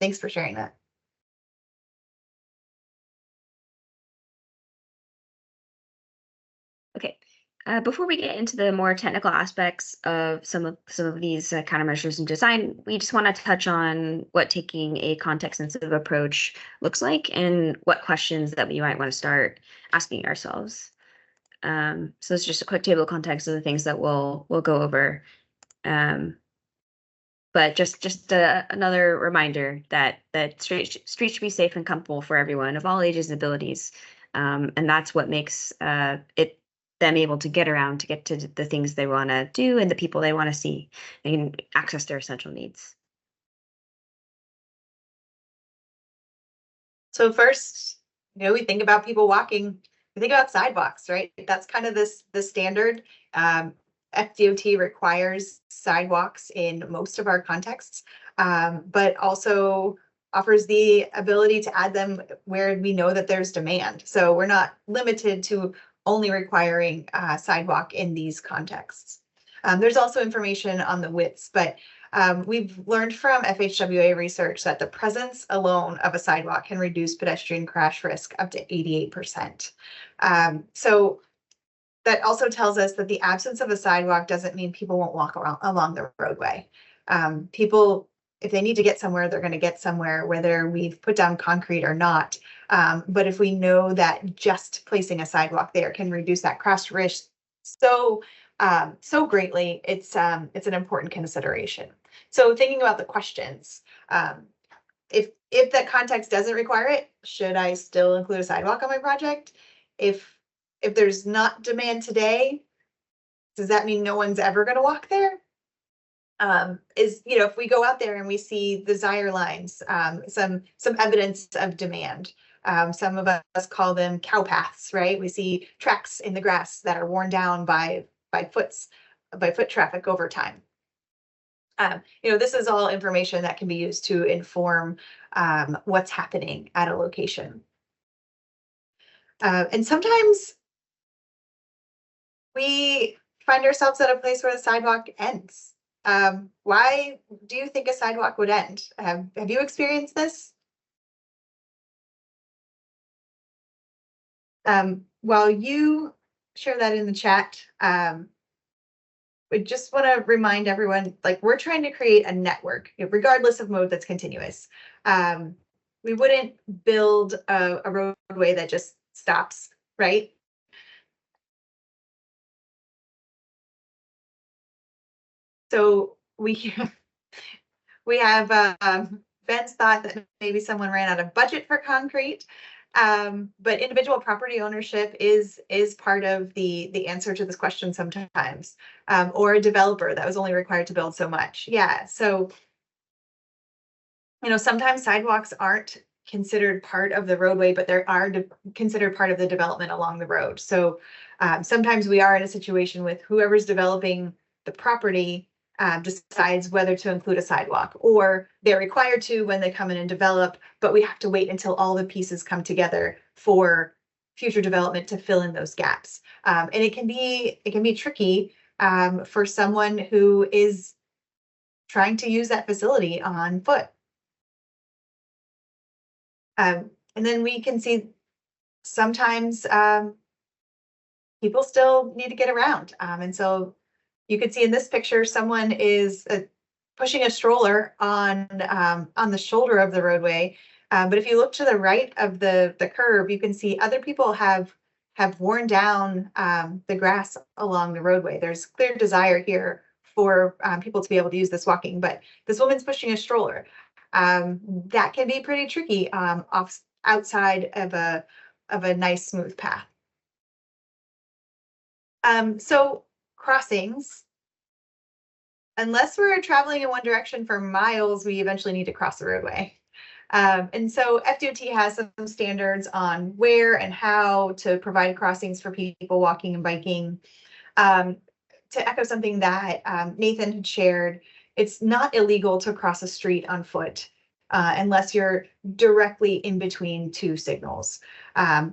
Thanks for sharing that. Okay. Before we get into the more technical aspects of some of these countermeasures and design, we just want to touch on what taking a context-sensitive approach looks like and what questions that we might want to start asking ourselves. So it's just a quick table of context of the things that we'll go over. But just another reminder that streets should be safe and comfortable for everyone of all ages and abilities, and that's what makes them able to get around, to get to the things they want to do and the people they want to see and access their essential needs. So first, we think about people walking. We think about sidewalks, right? That's kind of the standard. FDOT requires sidewalks in most of our contexts, but also offers the ability to add them where we know that there's demand. So we're not limited to only requiring sidewalk in these contexts. There's also information on the widths, but we've learned from FHWA research that the presence alone of a sidewalk can reduce pedestrian crash risk up to 88%. So that also tells us that the absence of a sidewalk doesn't mean people won't walk along the roadway. People, if they need to get somewhere, they're going to get somewhere, whether we've put down concrete or not. But if we know that just placing a sidewalk there can reduce that crash risk so greatly, it's an important consideration. So thinking about the questions, if that context doesn't require it, should I still include a sidewalk on my project? If there's not demand today, does that mean no one's ever going to walk there? If we go out there and we see the Zyre lines, some evidence of demand. Some of us call them cow paths, right? We see tracks in the grass that are worn down by foot traffic over time. This is all information that can be used to inform what's happening at a location. And sometimes we find ourselves at a place where the sidewalk ends. Why do you think a sidewalk would end? Have you experienced this? While you share that in the chat, we just want to remind everyone, like, we're trying to create a network, regardless of mode, that's continuous. We wouldn't build a roadway that just stops, right? So we have Ben's thought that maybe someone ran out of budget for concrete, but individual property ownership is part of the answer to this question sometimes, or a developer that was only required to build so much. Yeah, so sometimes sidewalks aren't considered part of the roadway, but they are considered part of the development along the road. So sometimes we are in a situation with whoever's developing the property decides whether to include a sidewalk, or they're required to when they come in and develop, but we have to wait until all the pieces come together for future development to fill in those gaps. And it can be tricky for someone who is trying to use that facility on foot. And then we can see sometimes people still need to get around. And so you can see in this picture, someone is pushing a stroller on the shoulder of the roadway. But if you look to the right of the curve, you can see other people have worn down the grass along the roadway. There's clear desire here for people to be able to use this walking, but this woman's pushing a stroller. That can be pretty tricky outside of a nice smooth path. So crossings, unless we're traveling in one direction for miles, we eventually need to cross the roadway. And so FDOT has some standards on where and how to provide crossings for people walking and biking. To echo something that Nathan had shared, it's not illegal to cross a street on foot unless you're directly in between two signals.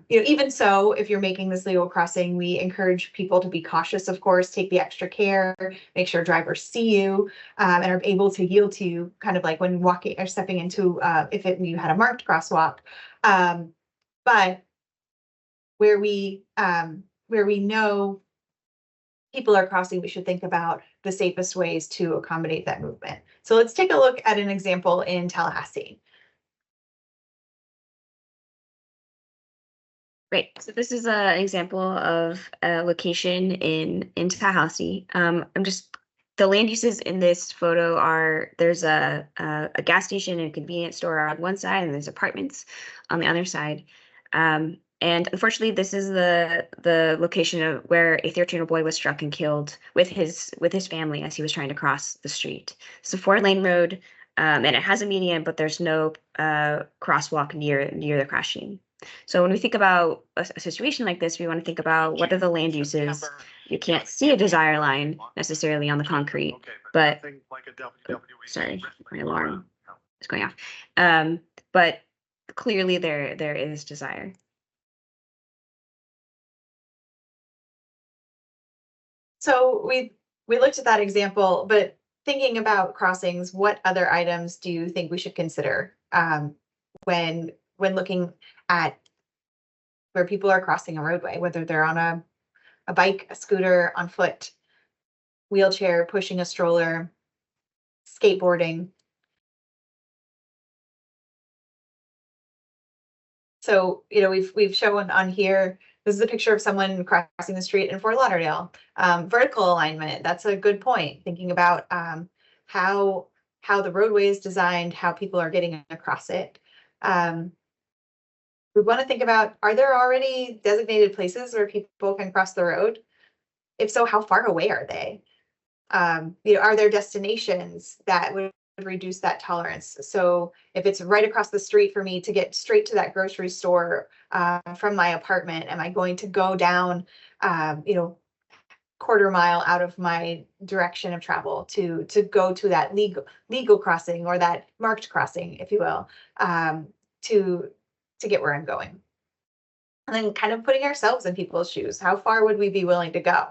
Even so, if you're making this legal crossing, we encourage people to be cautious, of course, take the extra care, make sure drivers see you and are able to yield to you, kind of like when walking or stepping into, you had a marked crosswalk. But where we know people are crossing, we should think about the safest ways to accommodate that movement. So let's take a look at an example in Tallahassee. Great. So this is an example of a location in Tallahassee. The land uses in this photo there's a gas station and a convenience store on one side, and there's apartments on the other side. And unfortunately, this is the location of where a 13-year-old boy was struck and killed with his family as he was trying to cross the street. It's a 4-lane road, and it has a median, but there's no crosswalk near the crash scene. So when we think about a situation like this, we want to think about what are the land uses. You can't see a desire line necessarily on the concrete, but sorry, my alarm is going off. But clearly there is desire. So we looked at that example, but thinking about crossings, what other items do you think we should consider when looking at where people are crossing a roadway, whether they're on a bike, a scooter, on foot, wheelchair, pushing a stroller, skateboarding? So, you know, we've shown on here, this is a picture of someone crossing the street in Fort Lauderdale. Vertical alignment, that's a good point. Thinking about how the roadway is designed, how people are getting across it. We want to think about, are there already designated places where people can cross the road? If so, how far away are they? You know, are there destinations that would reduce that tolerance? So if it's right across the street for me to get straight to that grocery store from my apartment, am I going to go down, you know, quarter mile out of my direction of travel to go to that legal crossing, or that marked crossing, if you will, to get where I'm going? And then kind of putting ourselves in people's shoes. How far would we be willing to go?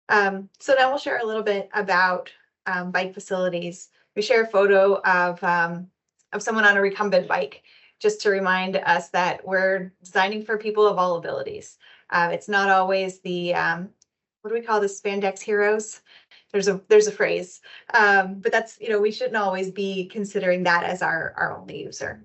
So now we'll share a little bit about bike facilities. We share a photo of someone on a recumbent bike, just to remind us that we're designing for people of all abilities. It's not always the what do we call this, spandex heroes? There's a phrase, but that's, you know, we shouldn't always be considering that as our only user.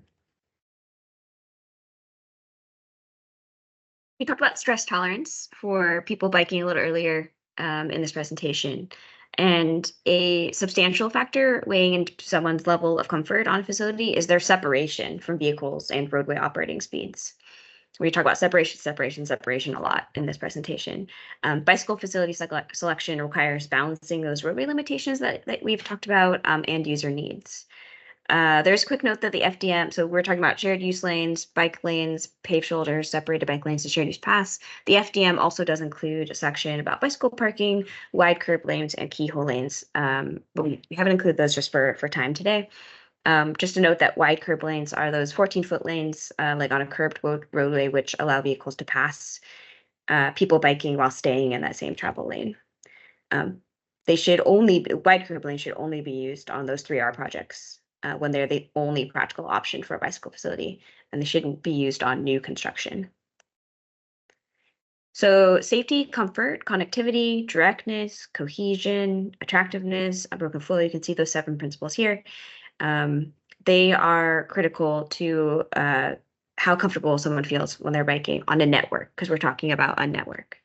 We talked about stress tolerance for people biking a little earlier in this presentation, and a substantial factor weighing into someone's level of comfort on a facility is their separation from vehicles and roadway operating speeds. We talk about separation a lot in this presentation. Bicycle facility selection requires balancing those roadway limitations that we've talked about and user needs. There's a quick note that the FDM, so we're talking about shared use lanes, bike lanes, paved shoulders, separated bike lanes, and shared use paths. The FDM also does include a section about bicycle parking, wide curb lanes, and keyhole lanes. But we haven't included those just for time today. Just to note that wide curb lanes are those 14-foot lanes, like on a curbed roadway, which allow vehicles to pass people biking while staying in that same travel lane. Wide curb lanes should only be used on those 3R projects when they're the only practical option for a bicycle facility, and they shouldn't be used on new construction. So safety, comfort, connectivity, directness, cohesion, attractiveness, unbroken flow, you can see those 7 principles here. They are critical to how comfortable someone feels when they're biking on a network, because we're talking about a network.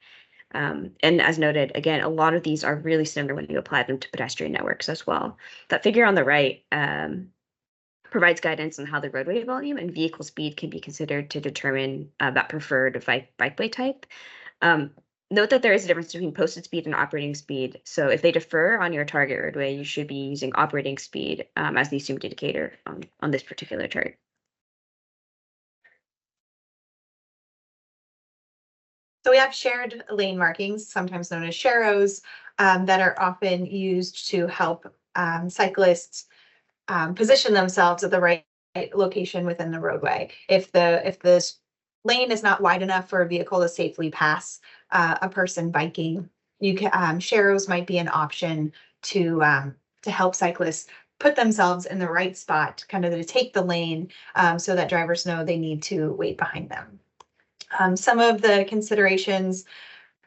And as noted, again, a lot of these are really similar when you apply them to pedestrian networks as well. That figure on the right provides guidance on how the roadway volume and vehicle speed can be considered to determine that preferred bikeway type. Note that there is a difference between posted speed and operating speed. So if they differ on your target roadway, you should be using operating speed as the assumed indicator on this particular chart. So we have shared lane markings, sometimes known as sharrows, that are often used to help cyclists position themselves at the right location within the roadway. If the lane is not wide enough for a vehicle to safely pass a person biking, you can sharrows might be an option to help cyclists put themselves in the right spot, kind of to take the lane, so that drivers know they need to wait behind them. Some of the considerations,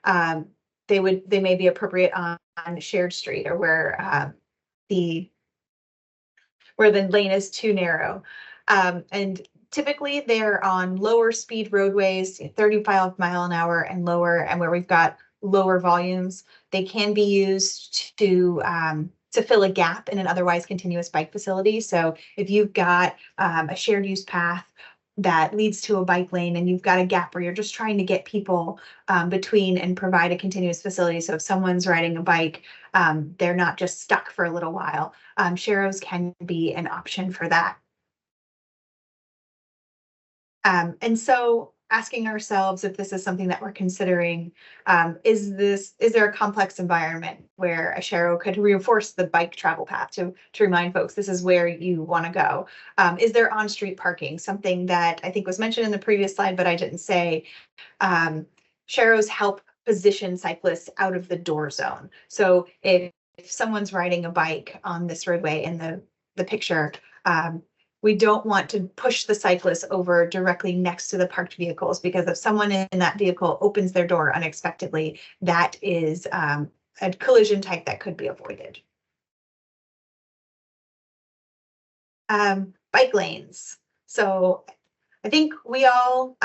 they may be appropriate on shared street, or where the lane is too narrow. And typically they're on lower speed roadways, 35 mile an hour and lower, and where we've got lower volumes. They can be used to fill a gap in an otherwise continuous bike facility. So if you've got a shared use path that leads to a bike lane, and you've got a gap where you're just trying to get people between and provide a continuous facility. So if someone's riding a bike, they're not just stuck for a little while. Sharrows can be an option for that. And so asking ourselves if this is something that we're considering, is there a complex environment where a sharrow could reinforce the bike travel path to remind folks this is where you want to go? Is there on-street parking? Something that I think was mentioned in the previous slide, but I didn't say. Sharrows help position cyclists out of the door zone. So if someone's riding a bike on this roadway in the picture, we don't want to push the cyclist over directly next to the parked vehicles, because if someone in that vehicle opens their door unexpectedly, that is a collision type that could be avoided. Bike lanes. So I think we all,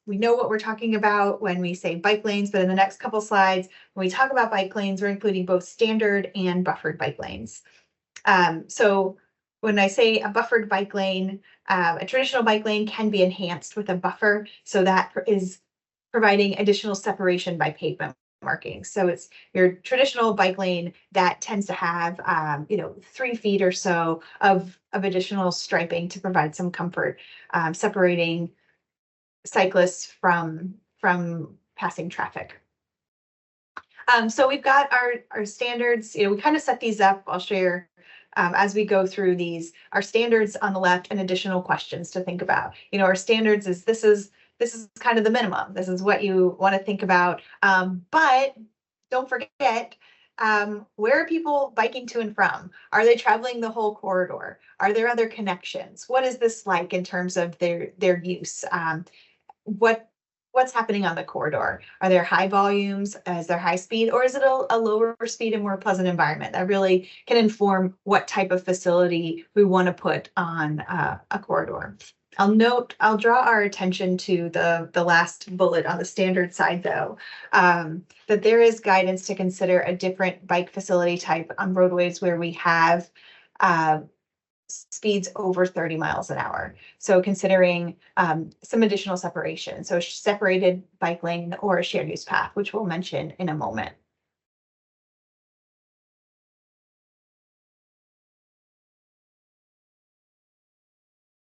we know what we're talking about when we say bike lanes, but in the next couple slides, when we talk about bike lanes, we're including both standard and buffered bike lanes. So when I say a buffered bike lane, a traditional bike lane can be enhanced with a buffer. So that is providing additional separation by pavement markings. So it's your traditional bike lane that tends to have, 3 feet or so of additional striping to provide some comfort, separating cyclists from passing traffic. So we've got our standards. We kind of set these up. I'll share as we go through these. Our standards on the left and additional questions to think about. Our standards is this is kind of the minimum. This is what you want to think about. But don't forget, where are people biking to and from? Are they traveling the whole corridor? Are there other connections? What is this like in terms of their use? What's happening on the corridor? Are there high volumes? Is there high speed, or is it a lower speed and more pleasant environment? That really can inform what type of facility we want to put on a corridor. I'll draw our attention to the last bullet on the standard side, though, that there is guidance to consider a different bike facility type on roadways where we have speeds over 30 miles an hour. So considering some additional separation, so a separated bike lane or a shared use path, which we'll mention in a moment.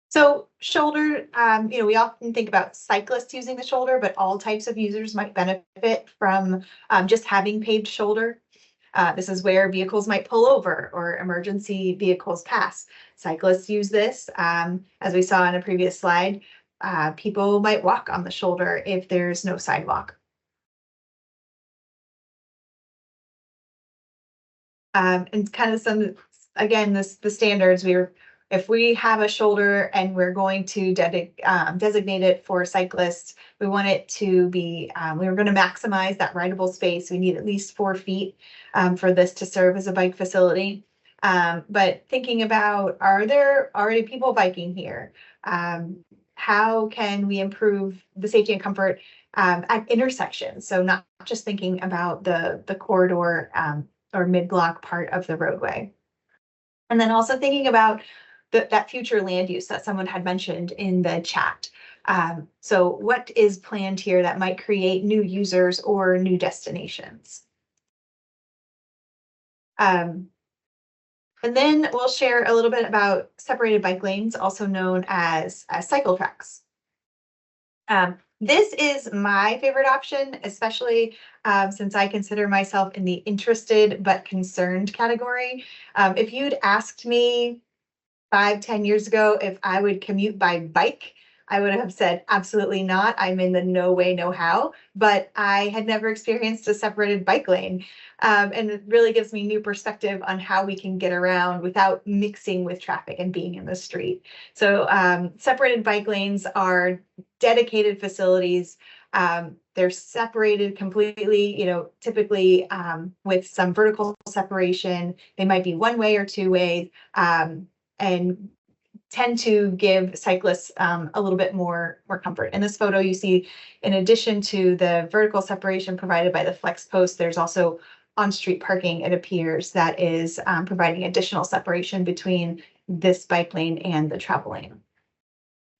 So shoulder, we often think about cyclists using the shoulder, but all types of users might benefit from just having paved shoulder. This is where vehicles might pull over or emergency vehicles pass. Cyclists use this. As we saw in a previous slide, people might walk on the shoulder if there's no sidewalk. And kind of the standards, if we have a shoulder and we're going to designate it for cyclists, we want it to be, we're going to maximize that rideable space. We need at least 4 feet for this to serve as a bike facility. But thinking about, are there already people biking here? How can we improve the safety and comfort at intersections? So not just thinking about the corridor or mid-block part of the roadway. And then also thinking about that future land use that someone had mentioned in the chat. So what is planned here that might create new users or new destinations? And then we'll share a little bit about separated bike lanes, also known as cycle tracks. This is my favorite option, especially since I consider myself in the interested but concerned category. If you'd asked me 5-10 years ago if I would commute by bike, I would have said absolutely not. I'm in the no way, no how, but I had never experienced a separated bike lane. And it really gives me new perspective on how we can get around without mixing with traffic and being in the street. So separated bike lanes are dedicated facilities. They're separated completely, typically with some vertical separation. They might be one way or two ways. And tend to give cyclists a little bit more comfort. In this photo, you see, in addition to the vertical separation provided by the flex post, there's also on-street parking, it appears, that is providing additional separation between this bike lane and the travel lane.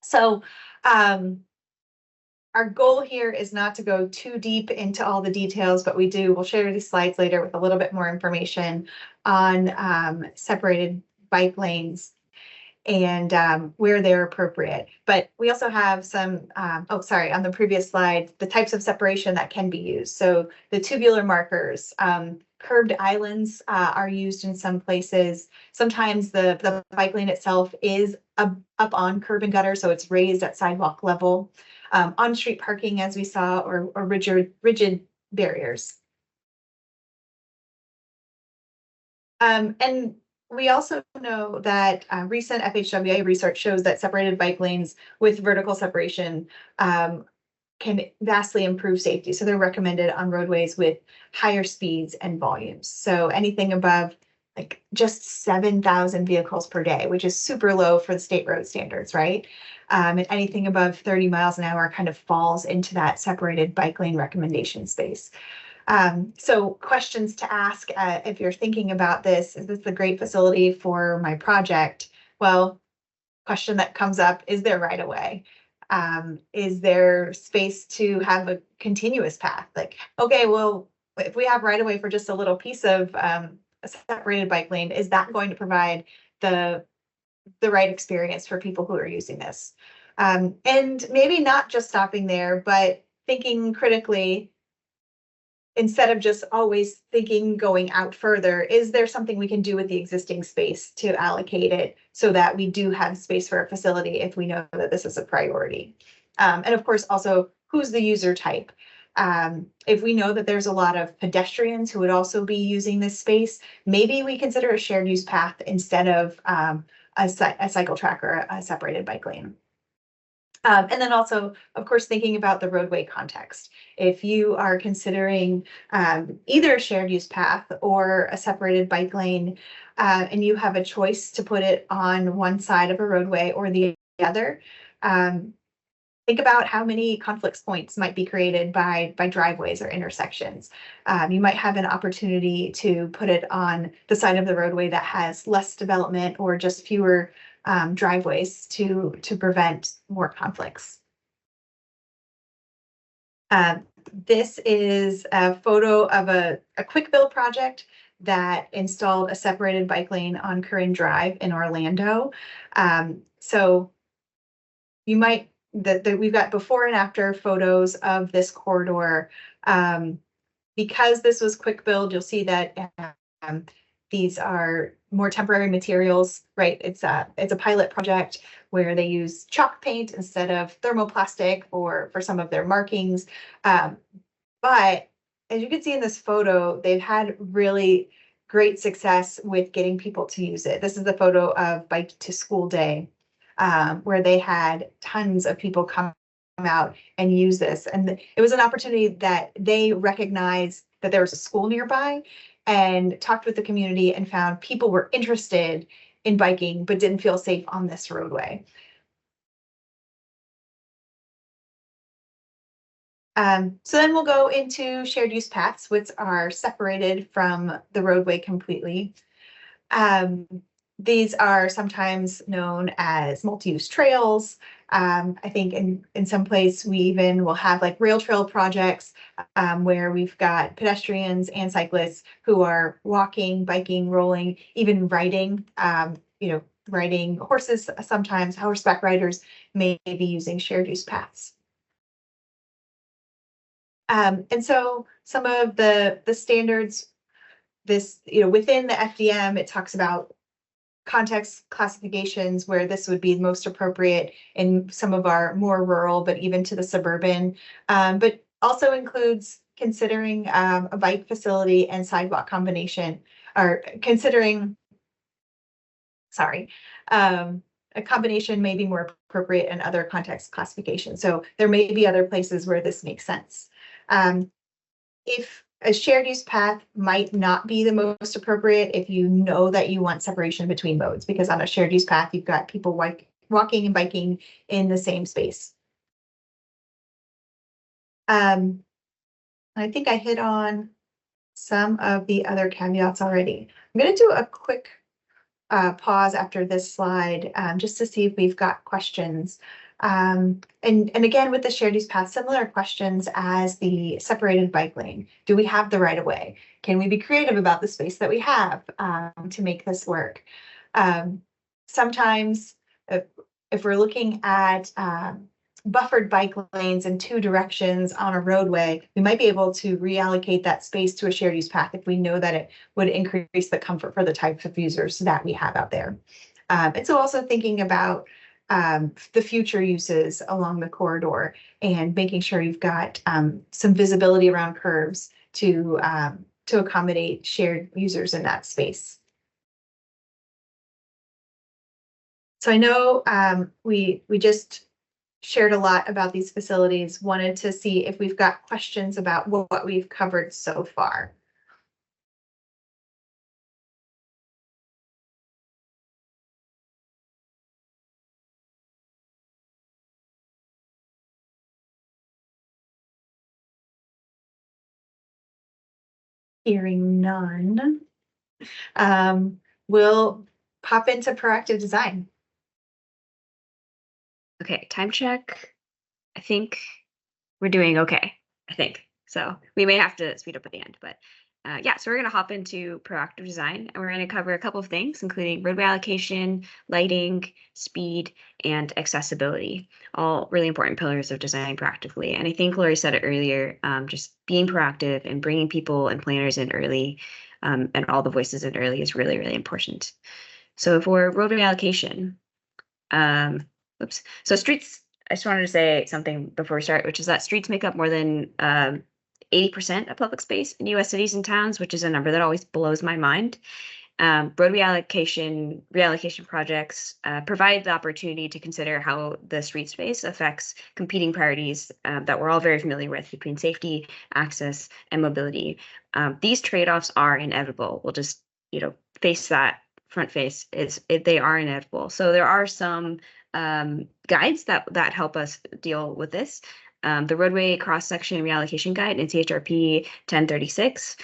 So our goal here is not to go too deep into all the details, but we'll share these slides later with a little bit more information on separated bike lanes and where they're appropriate. But we also have some, on the previous slide, the types of separation that can be used. So the tubular markers, curved islands are used in some places. Sometimes the bike lane itself is up on curb and gutter, so it's raised at sidewalk level. On-street parking, as we saw, or rigid barriers. And we also know that recent FHWA research shows that separated bike lanes with vertical separation can vastly improve safety. So they're recommended on roadways with higher speeds and volumes. So anything above like just 7,000 vehicles per day, which is super low for the state road standards, right? And anything above 30 miles an hour kind of falls into that separated bike lane recommendation space. So questions to ask if you're thinking about this, is this a great facility for my project? Well, question that comes up, is there right of way? Is there space to have a continuous path? Like, okay, well, if we have right of way for just a little piece of a separated bike lane, is that going to provide the right experience for people who are using this? And maybe not just stopping there, but thinking critically, instead of just always thinking going out further, is there something we can do with the existing space to allocate it so that we do have space for a facility if we know that this is a priority? And of course, also, who's the user type? If we know that there's a lot of pedestrians who would also be using this space, maybe we consider a shared use path instead of a cycle track or a separated bike lane. And then also, of course, thinking about the roadway context. If you are considering either a shared use path or a separated bike lane, and you have a choice to put it on one side of a roadway or the other, think about how many conflicts points might be created by driveways or intersections. You might have an opportunity to put it on the side of the roadway that has less development or just fewer driveways to prevent more conflicts. This is a photo of a quick build project that installed a separated bike lane on Corinne Drive in Orlando. So you might, we've got before and after photos of this corridor. Because this was quick build, you'll see that these are more temporary materials, right? It's a pilot project where they use chalk paint instead of thermoplastic for some of their markings. But as you can see in this photo, they've had really great success with getting people to use it. This is the photo of Bike to School Day, where they had tons of people come out and use this. And it was an opportunity that they recognized that there was a school nearby and talked with the community and found people were interested in biking but didn't feel safe on this roadway. So then we'll go into shared use paths, which are separated from the roadway completely. These are sometimes known as multi-use trails. I think in some place we even will have like rail trail projects where we've got pedestrians and cyclists who are walking, biking, rolling, even riding, riding horses. Sometimes horseback riders may be using shared use paths. And so some of the standards, this, within the FDM, it talks about context classifications where this would be most appropriate in some of our more rural, but even to the suburban, but also includes considering a bike facility and sidewalk combination, or considering, a combination may be more appropriate in other context classifications. So there may be other places where this makes sense. If a shared use path might not be the most appropriate if you know that you want separation between modes, because on a shared use path, you've got people walking and biking in the same space. I think I hit on some of the other caveats already. I'm going to do a quick pause after this slide just to see if we've got questions. And again, with the shared use path, similar questions as the separated bike lane. Do we have the right of way? Can we be creative about the space that we have to make this work? Sometimes if we're looking at buffered bike lanes in two directions on a roadway, we might be able to reallocate that space to a shared use path if we know that it would increase the comfort for the types of users that we have out there. And so also thinking about the future uses along the corridor and making sure you've got some visibility around curbs to accommodate shared users in that space. So I know we just shared a lot about these facilities, wanted to see if we've got questions about what we've covered so far. Hearing none, we'll pop into proactive design. Okay, time check. I think we're doing okay, I think. So we may have to speed up at the end, but yeah, so we're going to hop into proactive design and we're going to cover a couple of things, including roadway allocation, lighting, speed, and accessibility, all really important pillars of designing proactively. And I think Lori said it earlier, just being proactive and bringing people and planners in early and all the voices in early is really, really important. So for roadway allocation, oops, so streets, I just wanted to say something before we start, which is that streets make up more than 80% of public space in US cities and towns, which is a number that always blows my mind. Road reallocation projects provide the opportunity to consider how the street space affects competing priorities that we're all very familiar with between safety, access, and mobility. These trade-offs are inevitable. We'll just, face that front face. They are inevitable. So there are some guides that help us deal with this. The roadway cross-section reallocation guide in CHRP 1036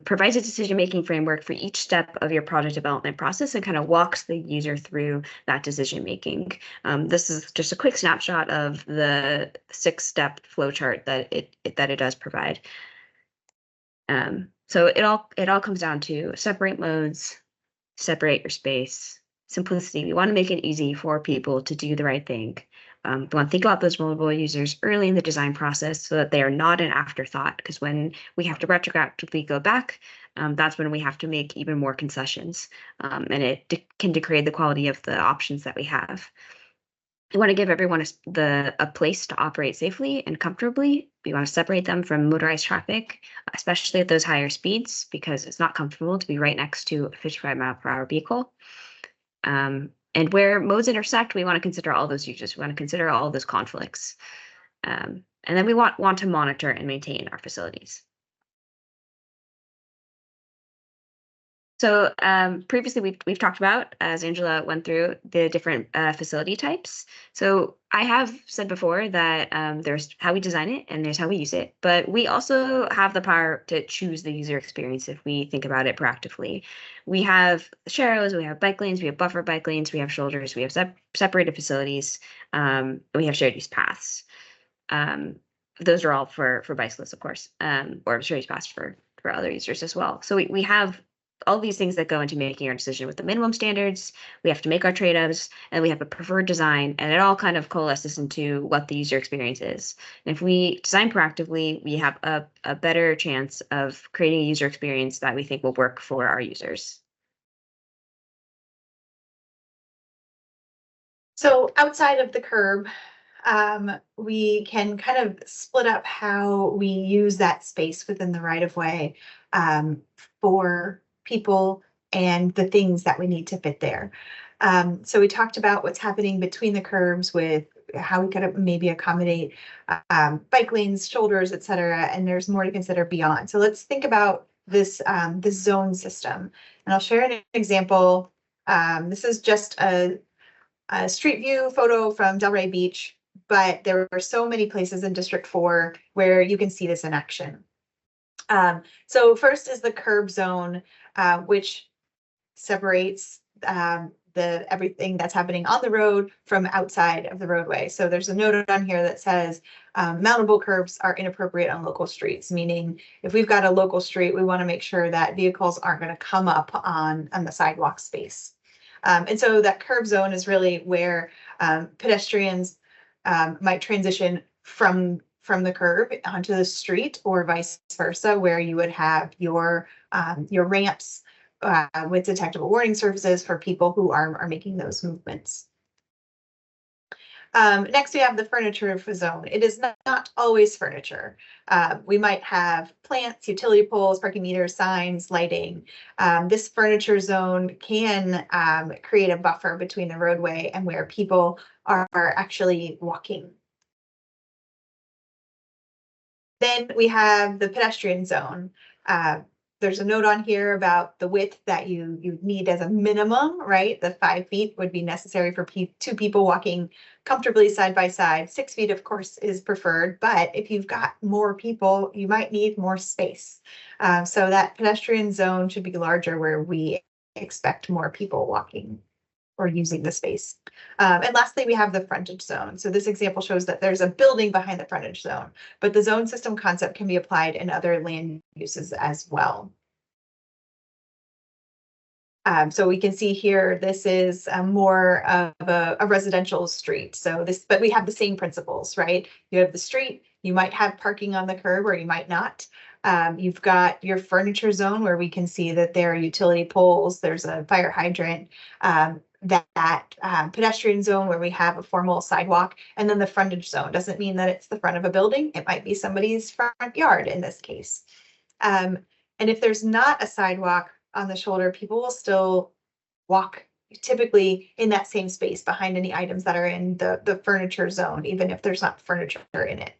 provides a decision-making framework for each step of your project development process and kind of walks the user through that decision-making. This is just a quick snapshot of the 6-step flowchart that it does provide. So it all comes down to separate modes, separate your space, simplicity. We want to make it easy for people to do the right thing. We want to think about those vulnerable users early in the design process so that they are not an afterthought, because when we have to retroactively go back, that's when we have to make even more concessions, and it can degrade the quality of the options that we have. We want to give everyone a place to operate safely and comfortably. We want to separate them from motorized traffic, especially at those higher speeds, because it's not comfortable to be right next to a 55-mile-per-hour vehicle. And where modes intersect, we want to consider all those users. We want to consider all those conflicts. And then we want to monitor and maintain our facilities. So previously we've talked about, as Angela went through, the different facility types. So I have said before that there's how we design it and there's how we use it, but we also have the power to choose the user experience if we think about it proactively. We have sharrows, we have bike lanes, we have buffer bike lanes, we have shoulders, we have separated facilities, we have shared use paths. Those are all for bicyclists, of course, or shared use paths for other users as well. So we have all these things that go into making our decision with the minimum standards. We have to make our trade-offs, and we have a preferred design, and it all kind of coalesces into what the user experience is. And if we design proactively, we have a better chance of creating a user experience that we think will work for our users. So outside of the curb, we can kind of split up how we use that space within the right of way for people and the things that we need to fit there. So we talked about what's happening between the curbs with how we could maybe accommodate bike lanes, shoulders, et cetera, and there's more to consider beyond. So let's think about this, this zone system. And I'll share an example. This is just a street view photo from Delray Beach, but there are so many places in District 4 where you can see this in action. So first is the curb zone, which separates everything that's happening on the road from outside of the roadway. So there's a note on here that says mountable curbs are inappropriate on local streets, meaning if we've got a local street, we want to make sure that vehicles aren't going to come up on the sidewalk space. And so that curb zone is really where pedestrians might transition from the curb onto the street, or vice versa, where you would have your ramps with detectable warning surfaces for people who are making those movements. Next, we have the furniture zone. It is not always furniture. We might have plants, utility poles, parking meters, signs, lighting. This furniture zone can create a buffer between the roadway and where people are actually walking. Then we have the pedestrian zone. There's a note on here about the width that you need as a minimum, right? The 5 feet would be necessary for 2 people walking comfortably side by side. 6 feet, of course, is preferred, but if you've got more people, you might need more space. So that pedestrian zone should be larger where we expect more people walking or using the space. And lastly, we have the frontage zone. So this example shows that there's a building behind the frontage zone, but the zone system concept can be applied in other land uses as well. So we can see here, this is more of a residential street. So this, but we have the same principles, right? You have the street, you might have parking on the curb or you might not. You've got your furniture zone where we can see that there are utility poles, there's a fire hydrant, that pedestrian zone where we have a formal sidewalk, and then the frontage zone doesn't mean that it's the front of a building. It might be somebody's front yard in this case. And if there's not a sidewalk on the shoulder, people will still walk typically in that same space behind any items that are in the furniture zone, even if there's not furniture in it.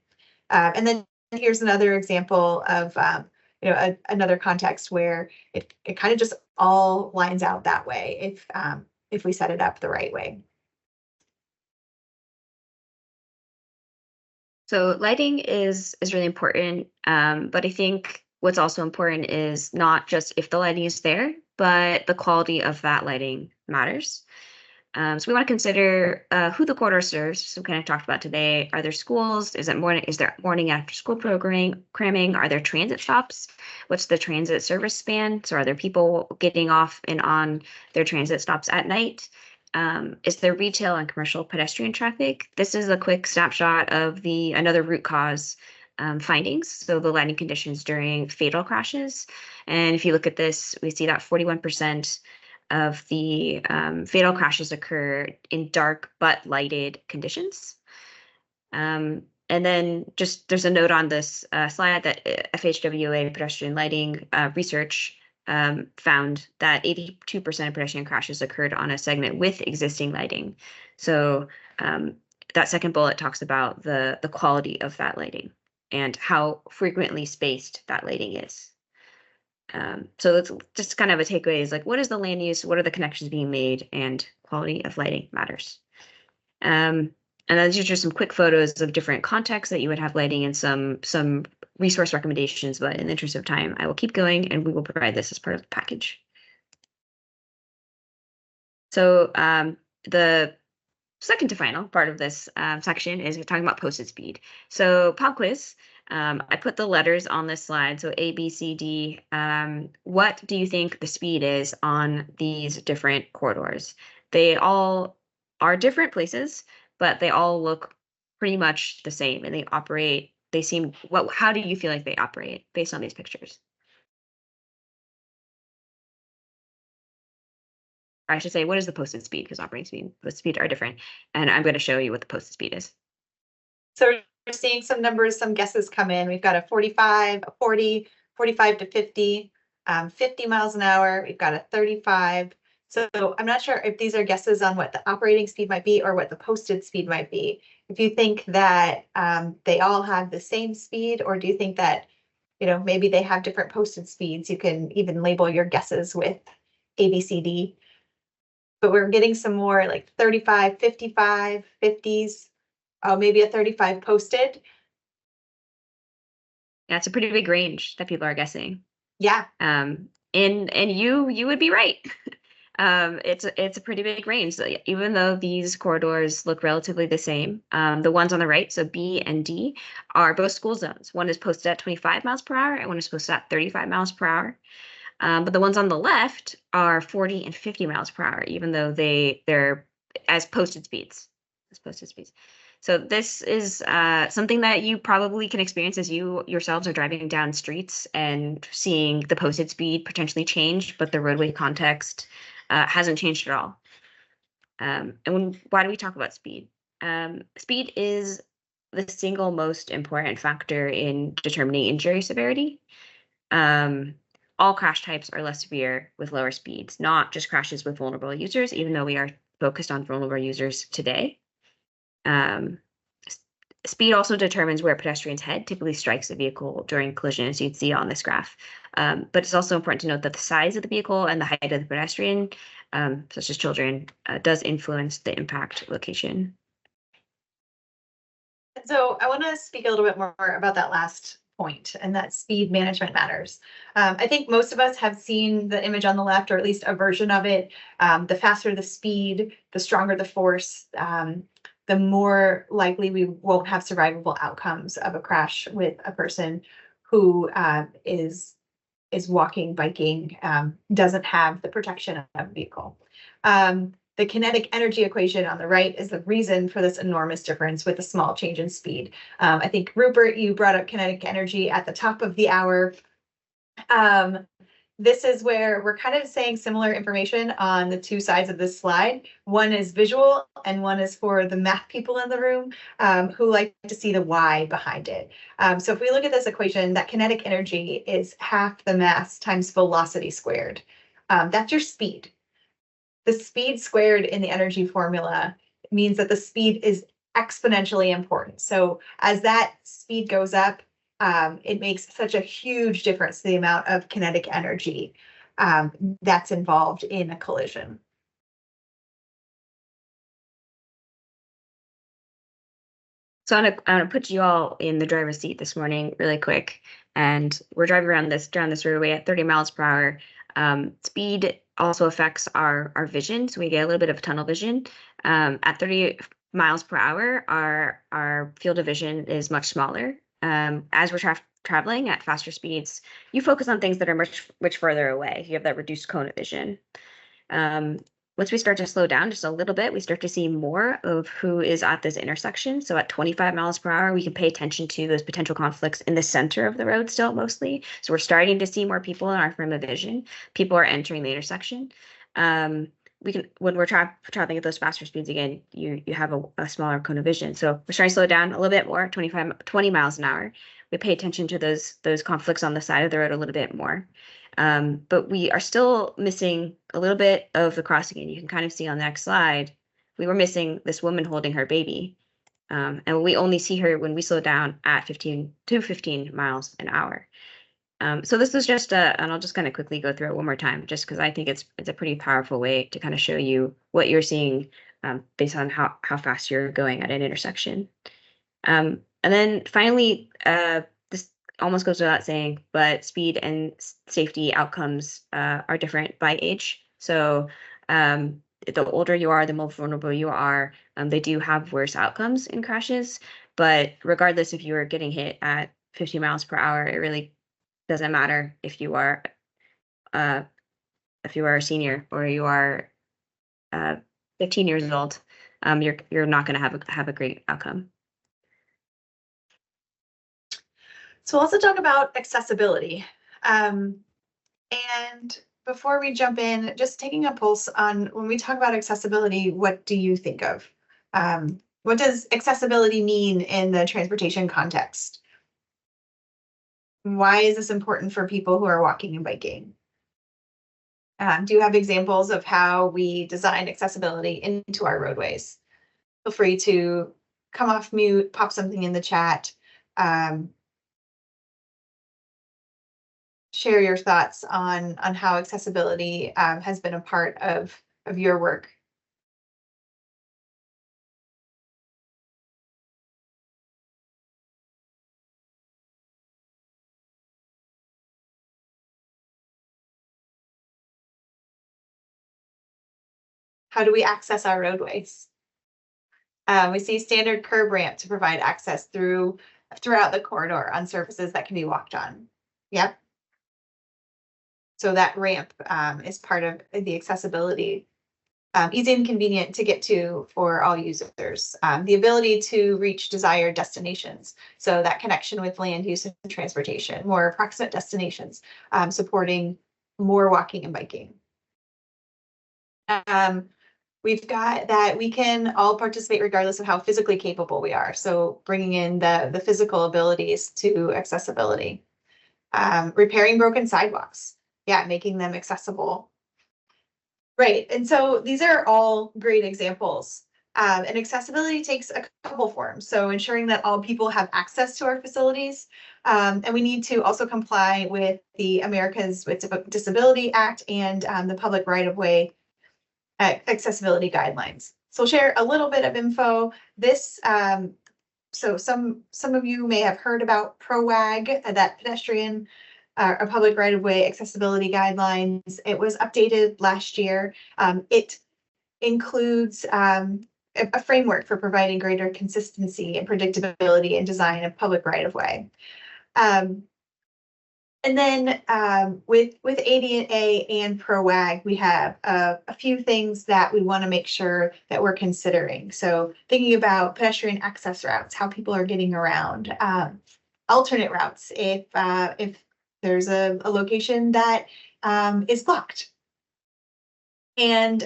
And then here's another example of another context where it kind of just all lines out that way if we set it up the right way. So lighting is really important, but I think what's also important is not just if the lighting is there, but the quality of that lighting matters. So we want to consider who the corridor serves. So we kind of talked about today. Are there schools? Is there morning after school cramming? Are there transit stops? What's the transit service span? So are there people getting off and on their transit stops at night? Is there retail and commercial pedestrian traffic? This is a quick snapshot of another root cause findings. So the lighting conditions during fatal crashes. And if you look at this, we see that 41% of the fatal crashes occur in dark but lighted conditions. And then there's a note on this slide that FHWA pedestrian lighting research found that 82% of pedestrian crashes occurred on a segment with existing lighting. So that second bullet talks about the quality of that lighting and how frequently spaced that lighting is. So that's just kind of a takeaway is like, what is the land use? What are the connections being made? And quality of lighting matters. And then these are just some quick photos of different contexts that you would have lighting and some resource recommendations, but in the interest of time, I will keep going and we will provide this as part of the package. So the second to final part of this section is talking about posted speed. So pop quiz. I put the letters on this slide. So A, B, C, D. What do you think the speed is on these different corridors? They all are different places, but they all look pretty much the same and they operate. They seem, how do you feel like they operate based on these pictures? Or I should say, what is the posted speed? Because operating speed, the speed are different. And I'm going to show you what the posted speed is. So we're seeing some numbers, some guesses come in. We've got a 45, a 40, 45 to 50, 50 miles an hour. We've got a 35. So I'm not sure if these are guesses on what the operating speed might be or what the posted speed might be. If you think that they all have the same speed, or do you think that, maybe they have different posted speeds? You can even label your guesses with A, B, C, D. But we're getting some more like 35, 55, 50s. Oh, maybe a 35 posted. That's a pretty big range that people are guessing. Yeah. And you would be right. It's a pretty big range. So even though these corridors look relatively the same, the ones on the right, so B and D, are both school zones. One is posted at 25 miles per hour and one is posted at 35 miles per hour. But the ones on the left are 40 and 50 miles per hour, even though they're as posted speeds. So this is something that you probably can experience as you yourselves are driving down streets and seeing the posted speed potentially change, but the roadway context hasn't changed at all. And why do we talk about speed? speed is the single most important factor in determining injury severity. All crash types are less severe with lower speeds, not just crashes with vulnerable users, even though we are focused on vulnerable users today. Speed also determines where a pedestrian's head typically strikes a vehicle during collision, as you'd see on this graph. But it's also important to note that the size of the vehicle and the height of the pedestrian, such as children, does influence the impact location. So I want to speak a little bit more about that last point, and that speed management matters. I think most of us have seen the image on the left, or at least a version of it. The faster the speed, the stronger the force, the more likely we won't have survivable outcomes of a crash with a person who is walking, biking, doesn't have the protection of a vehicle. The kinetic energy equation on the right is the reason for this enormous difference with a small change in speed. I think, Rupert, you brought up kinetic energy at the top of the hour. This is where we're kind of saying similar information on the two sides of this slide. One is visual and one is for the math people in the room who like to see the why behind it. So if we look at this equation, that kinetic energy is half the mass times velocity squared. That's your speed. The speed squared in the energy formula means that the speed is exponentially important. So as that speed goes up, it makes such a huge difference to the amount of kinetic energy that's involved in a collision. So I'm gonna put you all in the driver's seat this morning really quick. And we're driving around this roadway at 30 miles per hour. Speed also affects our vision, so we get a little bit of tunnel vision. At 30 miles per hour, our field of vision is much smaller. As we're traveling at faster speeds, you focus on things that are much further away. You have that reduced cone of vision. Once we start to slow down just a little bit, we start to see more of who is at this intersection. So at 25 miles per hour, we can pay attention to those potential conflicts in the center of the road still mostly. So we're starting to see more people in our frame of vision. People are entering the intersection. We can, when we're traveling at those faster speeds again, you have a smaller cone of vision. So we're starting to slow down a little bit more, 20 miles an hour. We pay attention to those conflicts on the side of the road a little bit more. But we are still missing a little bit of the crossing, and you can kind of see on the next slide, we were missing this woman holding her baby. And we only see her when we slow down at 15 miles an hour. So this was just and I'll just kind of quickly go through it one more time, just because I think it's a pretty powerful way to kind of show you what you're seeing based on how fast you're going at an intersection. And then finally, this almost goes without saying, but speed and safety outcomes are different by age. So the older you are, the more vulnerable you are. They do have worse outcomes in crashes, but regardless if you are getting hit at 50 miles per hour, it really doesn't matter if you are a senior or you are 15 years old. You're not going to have a great outcome. So we'll also talk about accessibility. And before we jump in, just taking a pulse on when we talk about accessibility, what do you think of? What does accessibility mean in the transportation context? Why is this important for people who are walking and biking? Do you have examples of how we designed accessibility into our roadways? Feel free to come off mute, pop something in the chat. Share your thoughts on how accessibility has been a part of your work. How do we access our roadways? We see standard curb ramp to provide access throughout the corridor on surfaces that can be walked on. Yep. So that ramp is part of the accessibility. Easy and convenient to get to for all users. The ability to reach desired destinations. So that connection with land use and transportation, more approximate destinations, supporting more walking and biking. We've got that we can all participate regardless of how physically capable we are. So bringing in the physical abilities to accessibility. Repairing broken sidewalks. Yeah, making them accessible. Right, and so these are all great examples. And accessibility takes a couple forms. So ensuring that all people have access to our facilities. And we need to also comply with the Americans with Disability Act and the public right-of-way accessibility guidelines. So I'll share a little bit of info. This, so some of you may have heard about PROAG, that pedestrian a public right-of-way accessibility guidelines. It was updated last year. It includes a framework for providing greater consistency and predictability in design of public right-of-way. And then with ADA and PROAG, we have a few things that we want to make sure that we're considering. So thinking about pedestrian access routes, how people are getting around, alternate routes if there's a location that is blocked. And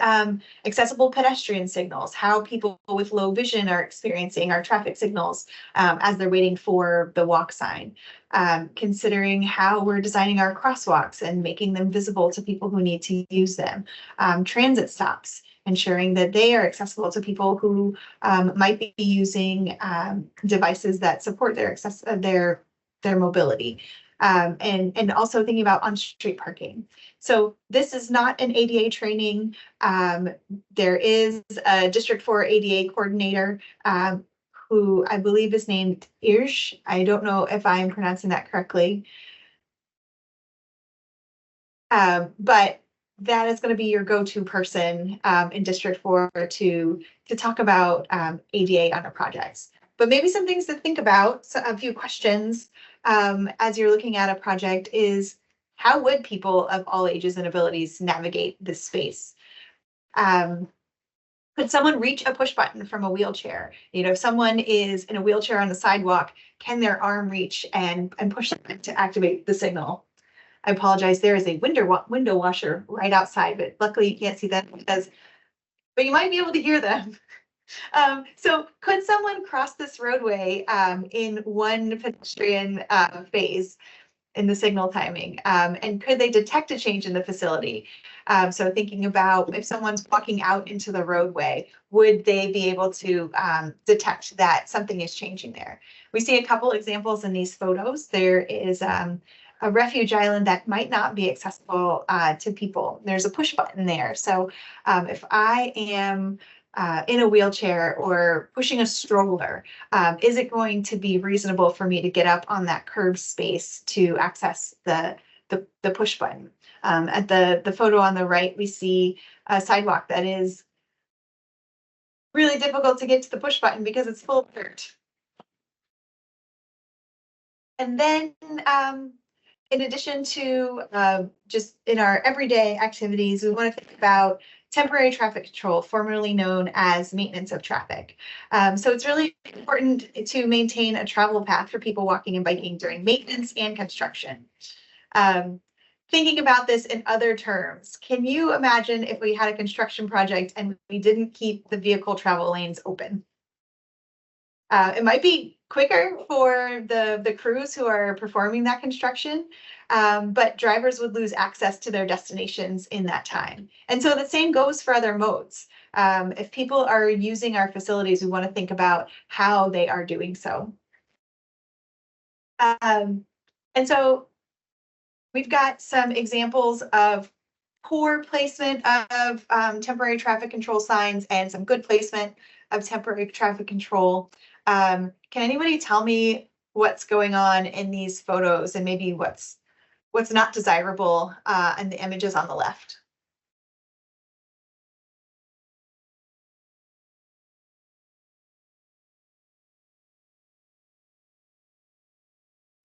accessible pedestrian signals, how people with low vision are experiencing our traffic signals as they're waiting for the walk sign. Considering how we're designing our crosswalks and making them visible to people who need to use them. Transit stops, ensuring that they are accessible to people who might be using devices that support their mobility. And also thinking about on-street parking. So this is not an ADA training. There is a District 4 ADA coordinator who I believe is named Irsh. I don't know if I'm pronouncing that correctly. But that is going to be your go-to person in District 4 to talk about ADA on our projects. But maybe some things to think about, so a few questions as you're looking at a project is, how would people of all ages and abilities navigate this space? Could someone reach a push button from a wheelchair? You know, if someone is in a wheelchair on the sidewalk, can their arm reach and push it to activate the signal? I apologize, there is a window washer right outside, but luckily you can't see that but you might be able to hear them. So could someone cross this roadway in one pedestrian phase in the signal timing? And could they detect a change in the facility? So thinking about if someone's walking out into the roadway, would they be able to detect that something is changing there? We see a couple examples in these photos. There is a refuge island that might not be accessible to people. There's a push button there. So if I am in a wheelchair or pushing a stroller, is it going to be reasonable for me to get up on that curb space to access the push button? At the photo on the right, we see a sidewalk that is really difficult to get to the push button because it's full of dirt. And then in addition to just in our everyday activities, we want to think about temporary traffic control, formerly known as maintenance of traffic. So it's really important to maintain a travel path for people walking and biking during maintenance and construction. Thinking about this in other terms, can you imagine if we had a construction project and we didn't keep the vehicle travel lanes open? It might be quicker for the crews who are performing that construction, but drivers would lose access to their destinations in that time. And so the same goes for other modes. If people are using our facilities, we want to think about how they are doing so. And so we've got some examples of poor placement of temporary traffic control signs and some good placement of temporary traffic control. Can anybody tell me what's going on in these photos and maybe what's not desirable in the images on the left?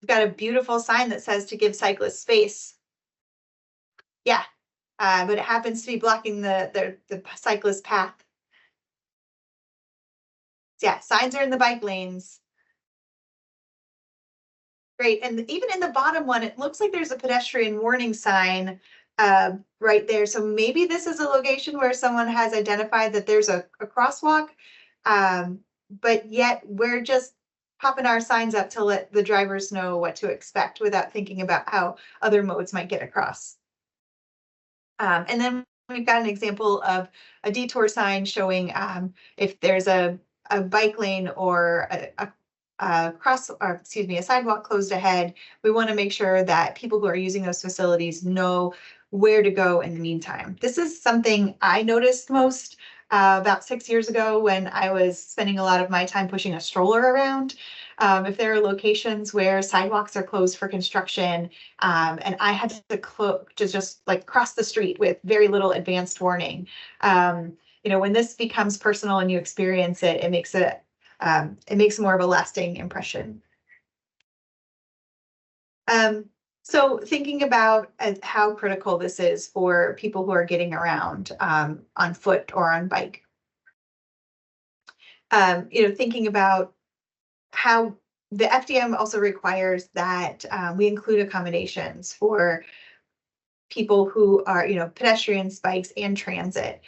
We've got a beautiful sign that says to give cyclists space. Yeah, but it happens to be blocking the cyclist path. Yeah, signs are in the bike lanes. Great, and even in the bottom one, it looks like there's a pedestrian warning sign right there. So maybe this is a location where someone has identified that there's a crosswalk, but yet we're just popping our signs up to let the drivers know what to expect without thinking about how other modes might get across. And then we've got an example of a detour sign showing if there's a bike lane or a sidewalk closed ahead, we want to make sure that people who are using those facilities know where to go in the meantime. This is something I noticed most about 6 years ago when I was spending a lot of my time pushing a stroller around. If there are locations where sidewalks are closed for construction, and I had to just like cross the street with very little advanced warning. When this becomes personal and you experience it, it makes more of a lasting impression. So thinking about how critical this is for people who are getting around on foot or on bike. Thinking about how the FDM also requires that we include accommodations for people who are, pedestrians, bikes, and transit.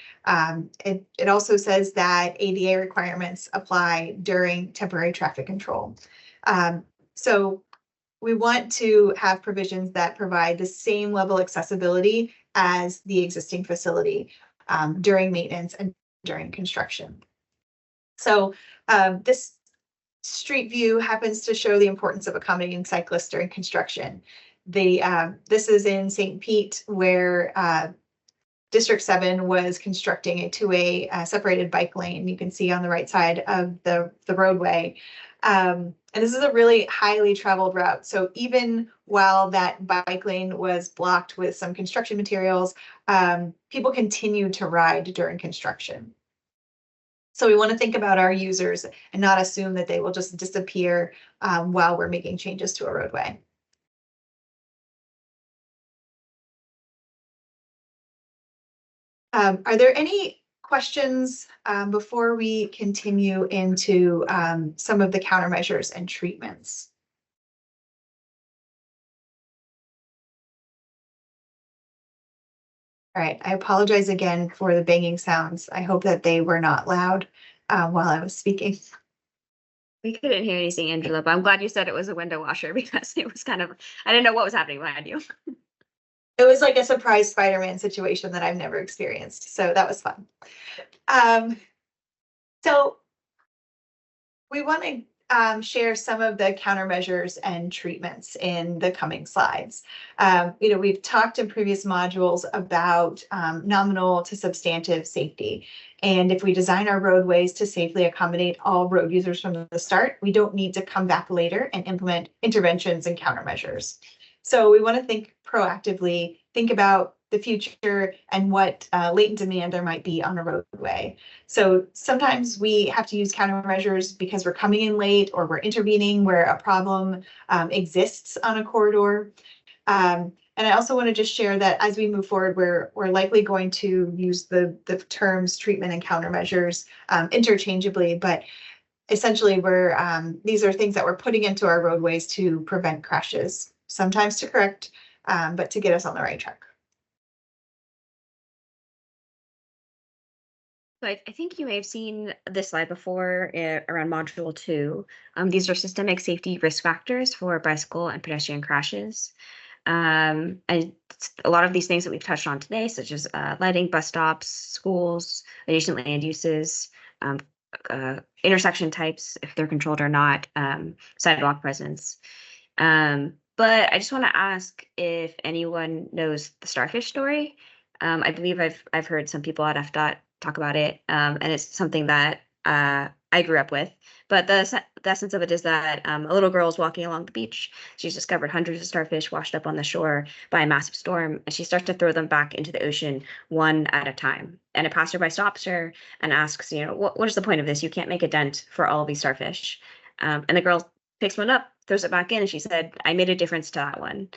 It also says that ADA requirements apply during temporary traffic control. So we want to have provisions that provide the same level of accessibility as the existing facility during maintenance and during construction. So this street view happens to show the importance of accommodating cyclists during construction. This is in St. Pete, where District 7 was constructing a two-way separated bike lane. You can see on the right side of the roadway. And this is a really highly traveled route. So even while that bike lane was blocked with some construction materials, people continued to ride during construction. So we want to think about our users and not assume that they will just disappear while we're making changes to a roadway. Are there any questions before we continue into some of the countermeasures and treatments? All right, I apologize again for the banging sounds. I hope that they were not loud while I was speaking. We couldn't hear anything, Angela, but I'm glad you said it was a window washer because it was I didn't know what was happening behind you. It was like a surprise Spider-Man situation that I've never experienced. So that was fun. So we want to share some of the countermeasures and treatments in the coming slides. We've talked in previous modules about nominal to substantive safety. And if we design our roadways to safely accommodate all road users from the start, we don't need to come back later and implement interventions and countermeasures. So we want to think proactively, think about the future and what latent demand there might be on a roadway. So sometimes we have to use countermeasures because we're coming in late or we're intervening where a problem exists on a corridor. And I also want to just share that as we move forward, we're likely going to use the terms treatment and countermeasures interchangeably, but essentially these are things that we're putting into our roadways to prevent crashes, sometimes to correct, but to get us on the right track. So I think you may have seen this slide before around module 2. These are systemic safety risk factors for bicycle and pedestrian crashes. And a lot of these things that we've touched on today, such as lighting, bus stops, schools, adjacent land uses, intersection types, if they're controlled or not, sidewalk presence. But I just want to ask if anyone knows the starfish story. I believe I've heard some people at FDOT talk about it, and it's something that I grew up with. But the essence of it is that a little girl is walking along the beach. She's discovered hundreds of starfish washed up on the shore by a massive storm, and she starts to throw them back into the ocean one at a time. And a passerby stops her and asks, what is the point of this? You can't make a dent for all of these starfish. And the girl picks one up, throws it back in, and she said, I made a difference to that one.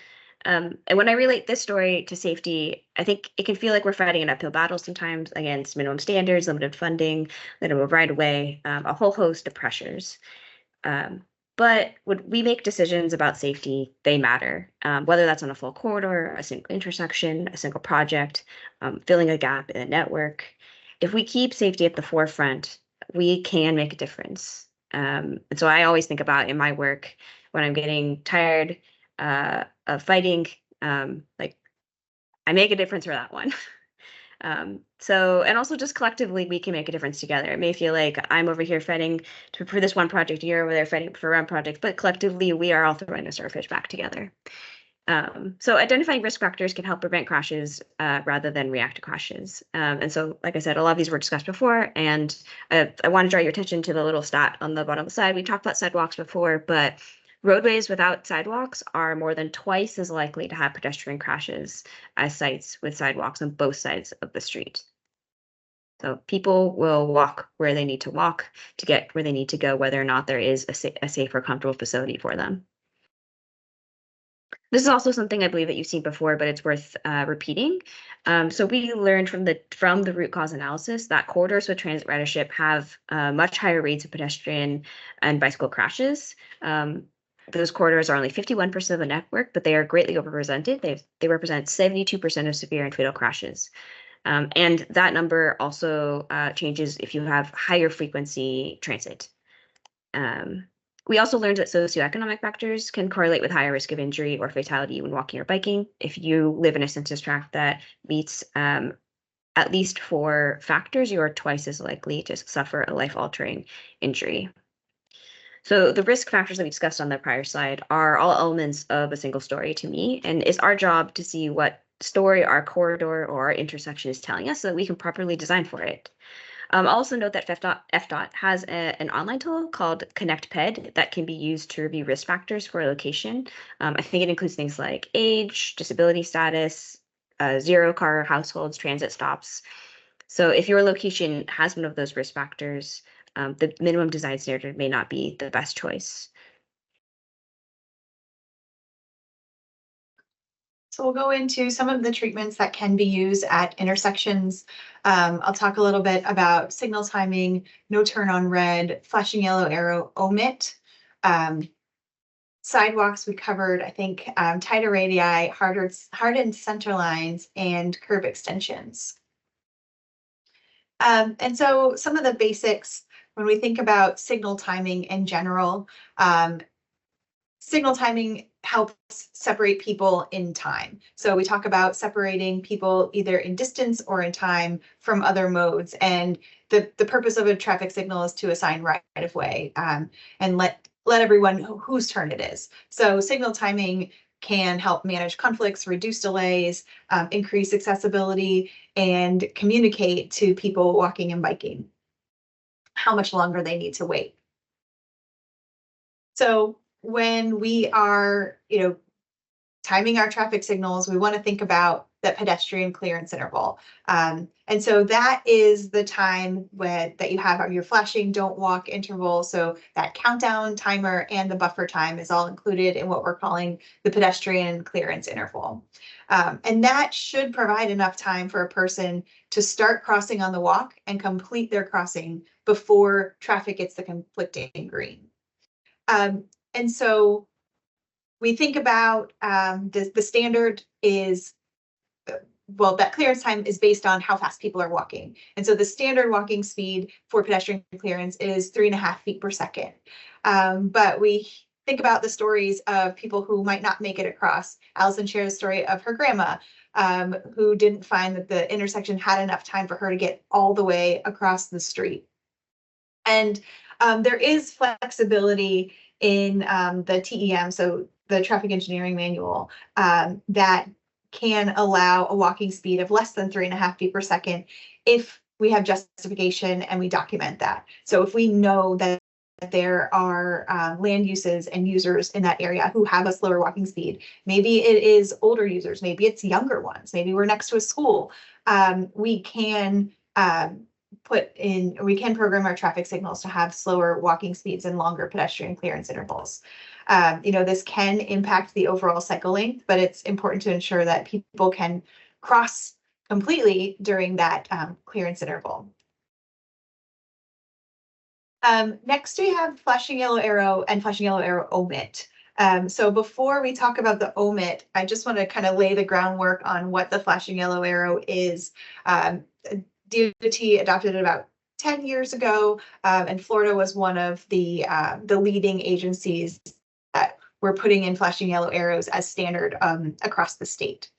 And when I relate this story to safety, I think it can feel like we're fighting an uphill battle sometimes against minimum standards, limited funding, minimum right of way, a whole host of pressures. But when we make decisions about safety, they matter, whether that's on a full corridor, a single intersection, a single project, filling a gap in a network. If we keep safety at the forefront, we can make a difference. And so I always think about in my work when I'm getting tired of fighting, like I make a difference for that one. And also just collectively, we can make a difference together. It may feel like I'm over here fighting for this one project, you're over there fighting for one project, but collectively, we are all throwing a starfish back together. So identifying risk factors can help prevent crashes rather than react to crashes. And so, like I said, a lot of these were discussed before, and I want to draw your attention to the little stat on the bottom of the slide. We talked about sidewalks before, but roadways without sidewalks are more than twice as likely to have pedestrian crashes as sites with sidewalks on both sides of the street. So people will walk where they need to walk to get where they need to go, whether or not there is a safe or comfortable facility for them. This is also something I believe that you've seen before, but it's worth repeating. So we learned from the root cause analysis that corridors with transit ridership have much higher rates of pedestrian and bicycle crashes. Those corridors are only 51% of the network, but they are greatly overrepresented. They represent 72% of severe and fatal crashes. And that number also changes if you have higher frequency transit. We also learned that socioeconomic factors can correlate with higher risk of injury or fatality when walking or biking. If you live in a census tract that meets at least 4 factors, you are twice as likely to suffer a life-altering injury. So the risk factors that we discussed on the prior slide are all elements of a single story to me, and it's our job to see what story our corridor or our intersection is telling us so that we can properly design for it. Also note that FDOT has an online tool called Connect Ped that can be used to review risk factors for a location. I think it includes things like age, disability status, zero-car households, transit stops. So if your location has one of those risk factors, the minimum design standard may not be the best choice. So we'll go into some of the treatments that can be used at intersections. I'll talk a little bit about signal timing, no turn on red, flashing yellow arrow, omit. Sidewalks we covered, I think, tighter radii, hardened center lines, and curb extensions. And so some of the basics when we think about signal timing in general, signal timing helps separate people in time. So we talk about separating people either in distance or in time from other modes. And the purpose of a traffic signal is to assign right of way and let everyone know whose turn it is. So signal timing can help manage conflicts, reduce delays, increase accessibility, and communicate to people walking and biking how much longer they need to wait. So when we are, timing our traffic signals, we want to think about that pedestrian clearance interval. And so that is the time that you have your flashing don't walk interval. So that countdown timer and the buffer time is all included in what we're calling the pedestrian clearance interval. And that should provide enough time for a person to start crossing on the walk and complete their crossing before traffic gets the conflicting green. And so we think about the standard is, well, that clearance time is based on how fast people are walking. And so the standard walking speed for pedestrian clearance is 3.5 feet per second. But we think about the stories of people who might not make it across. Allison shared a story of her grandma who didn't find that the intersection had enough time for her to get all the way across the street. And there is flexibility in the TEM, so the traffic engineering manual, that can allow a walking speed of less than 3.5 feet per second if we have justification and we document that. So if we know that there are land uses and users in that area who have a slower walking speed, maybe it is older users, maybe it's younger ones, maybe we're next to a school, we can program our traffic signals to have slower walking speeds and longer pedestrian clearance intervals. This can impact the overall cycle length, but it's important to ensure that people can cross completely during that clearance interval. Next we have flashing yellow arrow and flashing yellow arrow omit. So before we talk about the omit, I just want to kind of lay the groundwork on what the flashing yellow arrow is. DOT adopted it about 10 years ago, and Florida was one of the leading agencies that were putting in flashing yellow arrows as standard across the state.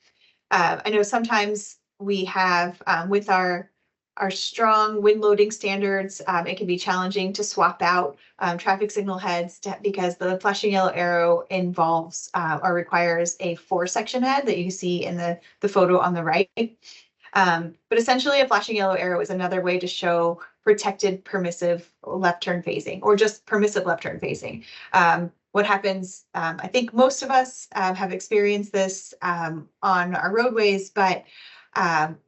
I know sometimes we have with our strong wind loading standards, it can be challenging to swap out traffic signal heads because the flashing yellow arrow involves or requires a 4-section head that you see in the photo on the right. But essentially a flashing yellow arrow is another way to show protected permissive left turn phasing or just permissive left turn phasing. What happens, I think most of us have experienced this on our roadways, but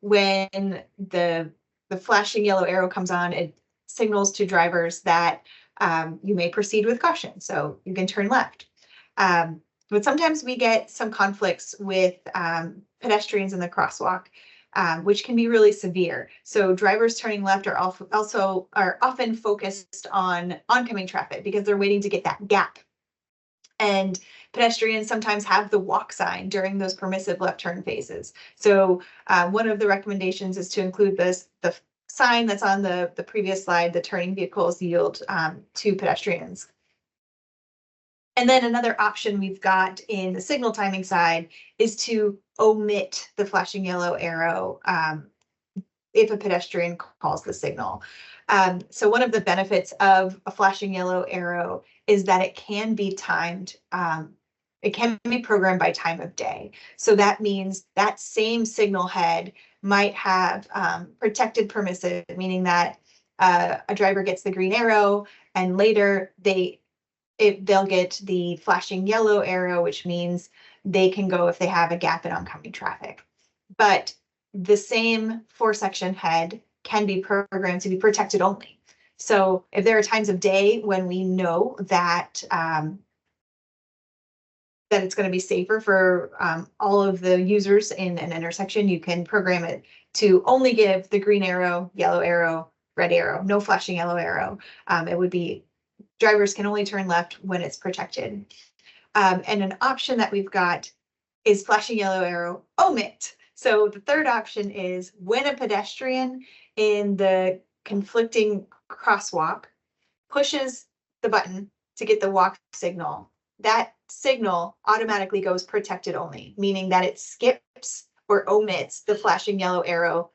when the flashing yellow arrow comes on, it signals to drivers that you may proceed with caution, so you can turn left. But sometimes we get some conflicts with pedestrians in the crosswalk, which can be really severe. So drivers turning left are also often focused on oncoming traffic because they're waiting to get that gap. And pedestrians sometimes have the walk sign during those permissive left turn phases. So one of the recommendations is to include the sign that's on the previous slide, the turning vehicles yield to pedestrians. And then another option we've got in the signal timing side is to omit the flashing yellow arrow if a pedestrian calls the signal. So one of the benefits of a flashing yellow arrow is that it can be timed. It can be programmed by time of day. So that means that same signal head might have protected permissive, meaning that a driver gets the green arrow and later they'll get the flashing yellow arrow, which means they can go if they have a gap in oncoming traffic. But the same 4-section head can be programmed to be protected only. So if there are times of day when we know that that it's going to be safer for all of the users in an intersection, you can program it to only give the green arrow, yellow arrow, red arrow, no flashing yellow arrow. It would be drivers can only turn left when it's protected. And an option that we've got is flashing yellow arrow omit. So the third option is when a pedestrian in the conflicting crosswalk pushes the button to get the walk signal, that signal automatically goes protected only, meaning that it skips or omits the flashing yellow arrow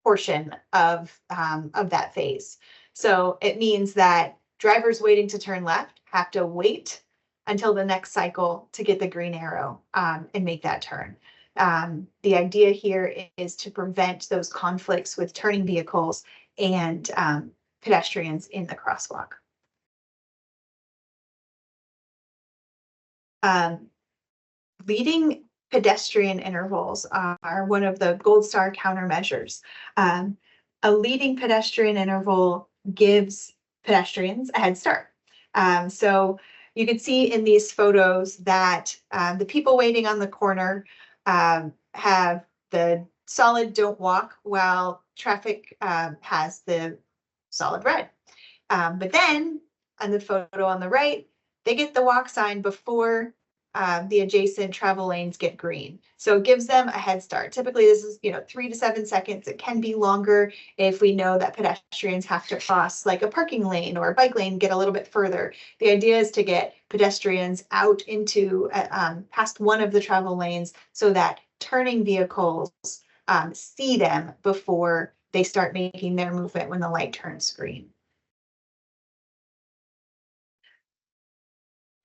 portion of that phase. So it means that drivers waiting to turn left have to wait until the next cycle to get the green arrow and make that turn. The idea here is to prevent those conflicts with turning vehicles and pedestrians in the crosswalk. Leading pedestrian intervals are one of the gold star countermeasures. A leading pedestrian interval gives pedestrians a head start. So you can see in these photos that the people waiting on the corner have the solid don't walk while traffic has the solid red. But then on the photo on the right, they get the walk sign before the adjacent travel lanes get green. So it gives them a head start. Typically this is 3 to 7 seconds. It can be longer if we know that pedestrians have to cross like a parking lane or a bike lane, get a little bit further. The idea is to get pedestrians out into past one of the travel lanes so that turning vehicles see them before they start making their movement when the light turns green.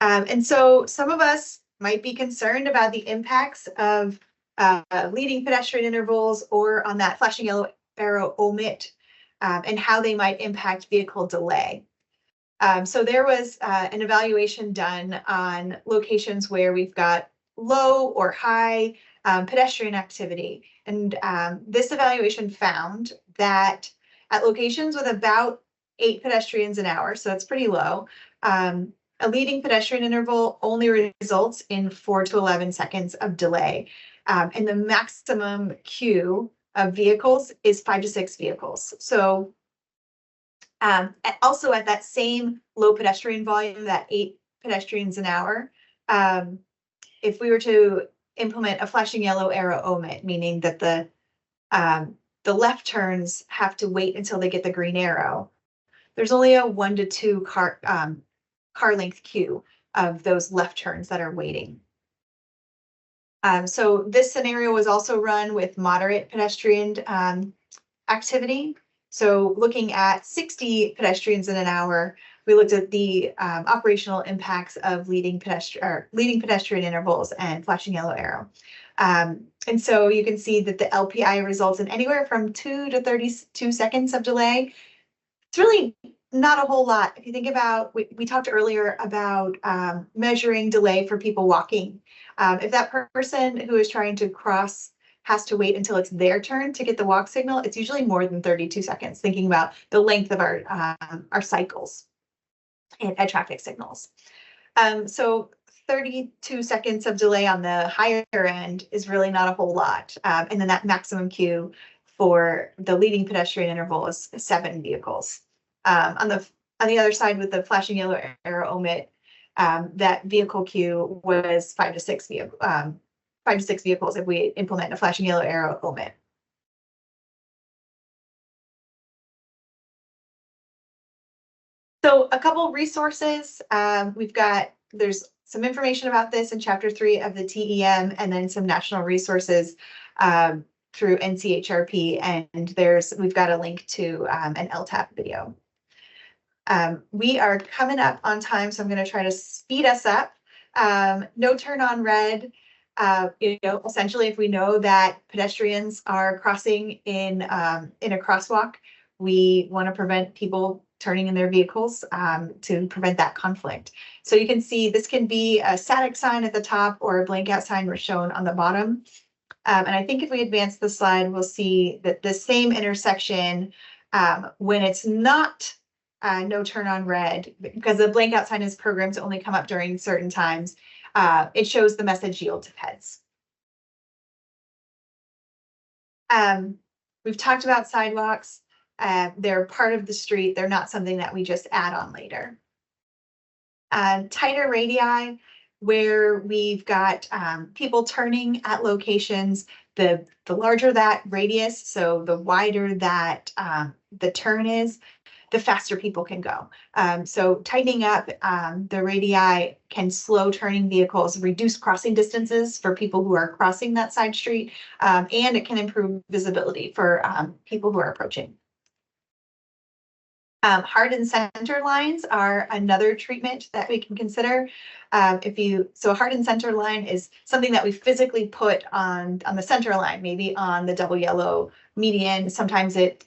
And so some of us might be concerned about the impacts of leading pedestrian intervals or on that flashing yellow arrow omit and how they might impact vehicle delay. So there was an evaluation done on locations where we've got low or high pedestrian activity. And this evaluation found that at locations with about 8 pedestrians an hour, so that's pretty low, a leading pedestrian interval only results in 4 to 11 seconds of delay. And the maximum queue of vehicles is 5 to 6 vehicles. So Also at that same low pedestrian volume, that 8 pedestrians an hour, if we were to implement a flashing yellow arrow omit, meaning that the left turns have to wait until they get the green arrow, there's only a 1 to 2 car length queue of those left turns that are waiting. So this scenario was also run with moderate pedestrian activity. So looking at 60 pedestrians in an hour, we looked at the operational impacts of leading pedestrian intervals and flashing yellow arrow. And so you can see that the LPI results in anywhere from 2 to 32 seconds of delay. It's really not a whole lot. If you think about, we talked earlier about measuring delay for people walking. If that person who is trying to cross has to wait until it's their turn to get the walk signal, it's usually more than 32 seconds, thinking about the length of our cycles and traffic signals. So 32 seconds of delay on the higher end is really not a whole lot. And then that maximum queue for the leading pedestrian interval is 7 vehicles. On the other side with the flashing yellow arrow omit, that vehicle queue was 5 to 6 vehicles if we implement a flashing yellow arrow omit. So a couple resources, there's some information about this in chapter 3 of the TEM, and then some national resources through NCHRP, and we've got a link to an LTAP video. We are coming up on time, so I'm going to try to speed us up. No turn on red. Essentially, if we know that pedestrians are crossing in a crosswalk, we want to prevent people turning in their vehicles to prevent that conflict. So you can see this can be a static sign at the top or a blank out sign we're shown on the bottom. And I think if we advance the slide, we'll see that the same intersection, when it's not no turn on red, because the blank out sign is programmed to only come up during certain times, it shows the message yield to peds. We've talked about sidewalks. They're part of the street. They're not something that we just add on later. Tighter radii, where we've got people turning at locations, the larger that radius, so the wider that the turn is, the faster people can go. So tightening up the radii can slow turning vehicles, reduce crossing distances for people who are crossing that side street, and it can improve visibility for people who are approaching. Hard and center lines are another treatment that we can consider. So a hard and center line is something that we physically put on the center line, maybe on the double yellow median. Sometimes it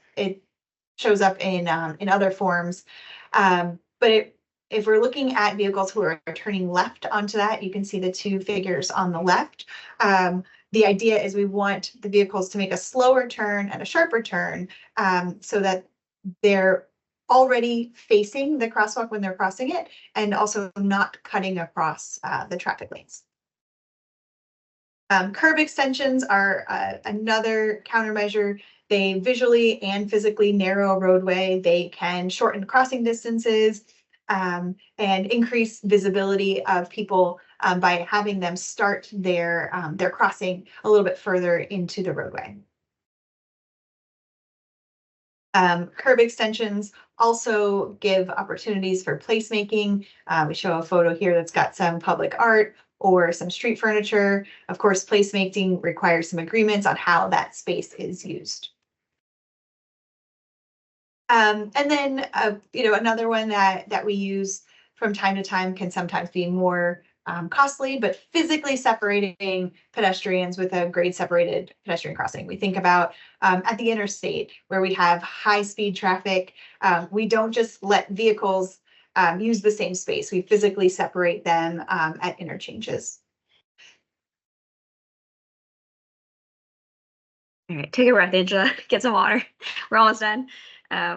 shows up in other forms. But if we're looking at vehicles who are turning left onto that, you can see the 2 figures on the left. The idea is we want the vehicles to make a slower turn and a sharper turn so that they're already facing the crosswalk when they're crossing it, and also not cutting across the traffic lanes. Curb extensions are another countermeasure. They visually and physically narrow a roadway. They can shorten crossing distances and increase visibility of people by having them start their crossing a little bit further into the roadway. Curb extensions also give opportunities for placemaking. We show a photo here that's got some public art or some street furniture. Of course, placemaking requires some agreements on how that space is used. And then, another one that we use from time to time can sometimes be more costly, but physically separating pedestrians with a grade separated pedestrian crossing. We think about at the interstate where we have high speed traffic. We don't just let vehicles use the same space. We physically separate them at interchanges. All right, take a breath, Angela. Get some water. We're almost done.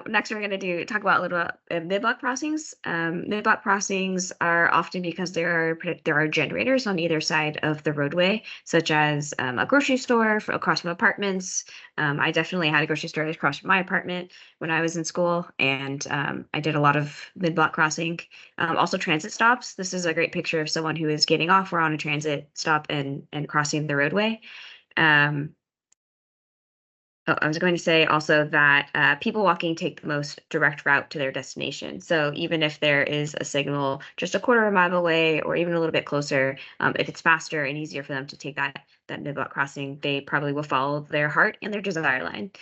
Next, we're going to talk about a little about mid-block crossings. Mid-block crossings are often because there are generators on either side of the roadway, such as a grocery store across from apartments. I definitely had a grocery store across from my apartment when I was in school, and I did a lot of mid-block crossing. Also, transit stops. This is a great picture of someone who is getting off or on a transit stop and crossing the roadway. I was going to say also that people walking take the most direct route to their destination. So even if there is a signal just a quarter of a mile away or even a little bit closer, if it's faster and easier for them to take that mid-block crossing, they probably will follow their heart and their desire line.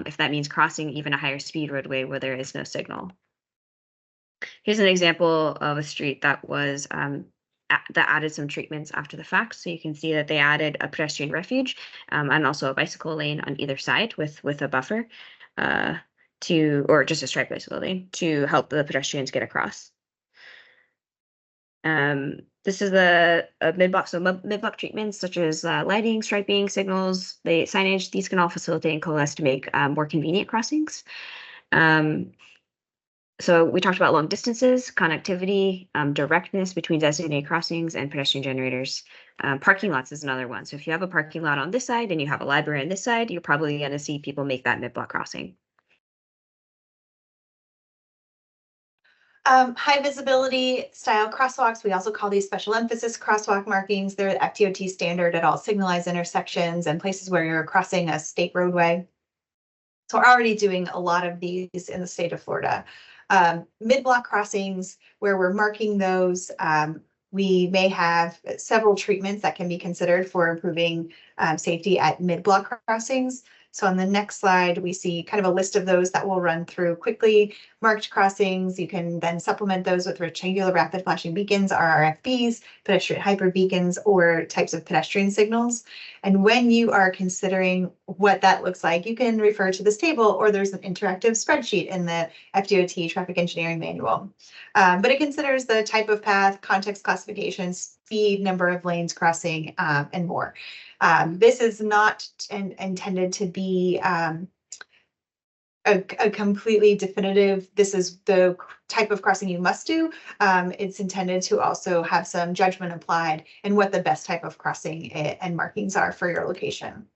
If that means crossing even a higher speed roadway where there is no signal. Here's an example of a street that was that added some treatments after the fact. So you can see that they added a pedestrian refuge and also a bicycle lane on either side with a buffer or just a striped bicycle lane to help the pedestrians get across. This is a mid-block, so mid-block treatments such as lighting, striping, signals, signage. These can all facilitate and coalesce to make more convenient crossings. So we talked about long distances, connectivity, directness between designated crossings and pedestrian generators. Parking lots is another one. So if you have a parking lot on this side and you have a library on this side, you're probably going to see people make that mid-block crossing. High visibility style crosswalks. We also call these special emphasis crosswalk markings. They're FDOT standard at all signalized intersections and places where you're crossing a state roadway. So we're already doing a lot of these in the state of Florida. Mid-block crossings where we're marking those, we may have several treatments that can be considered for improving safety at mid-block crossings. So on the next slide, we see kind of a list of those that we'll run through quickly. Marked crossings, you can then supplement those with rectangular rapid flashing beacons, RRFBs, pedestrian hyper beacons, or types of pedestrian signals. And when you are considering what that looks like, you can refer to this table, or there's an interactive spreadsheet in the FDOT traffic engineering manual. But it considers the type of path, context classification, speed, number of lanes crossing, and more. This is not intended to be a completely definitive, this is the type of crossing you must do. It's intended to also have some judgment applied in what the best type of crossing and markings are for your location.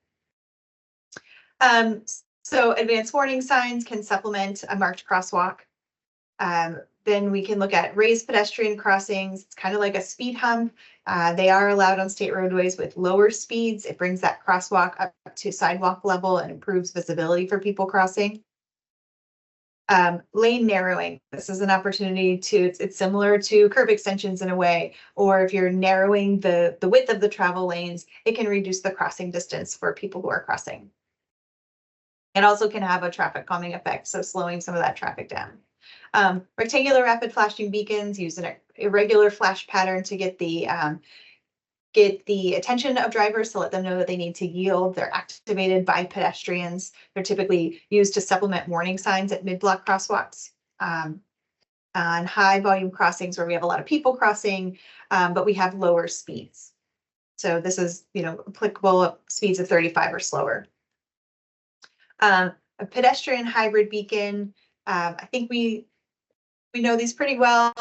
So advanced warning signs can supplement a marked crosswalk. Then we can look at raised pedestrian crossings. It's kind of like a speed hump. They are allowed on state roadways with lower speeds. It brings that crosswalk up to sidewalk level and improves visibility for people crossing. Lane narrowing. This is an opportunity it's similar to curb extensions in a way, or if you're narrowing the width of the travel lanes, it can reduce the crossing distance for people who are crossing. It also can have a traffic calming effect, so slowing some of that traffic down. Rectangular rapid flashing beacons use an irregular flash pattern to get the attention of drivers to let them know that they need to yield. They're activated by pedestrians. They're typically used to supplement warning signs at mid-block crosswalks. On high volume crossings where we have a lot of people crossing, but we have lower speeds. So this is, applicable at speeds of 35 or slower. A pedestrian hybrid beacon. I think we know these pretty well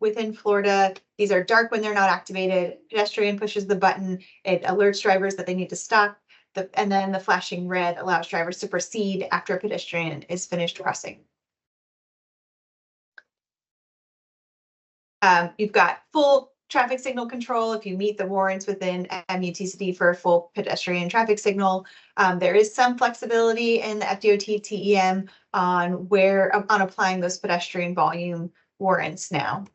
within Florida. These are dark when they're not activated. Pedestrian pushes the button. It alerts drivers that they need to stop. And then the flashing red allows drivers to proceed after a pedestrian is finished crossing. You've got full traffic signal control if you meet the warrants within MUTCD for a full pedestrian traffic signal. There is some flexibility in the FDOT TEM on applying those pedestrian volume warrants now.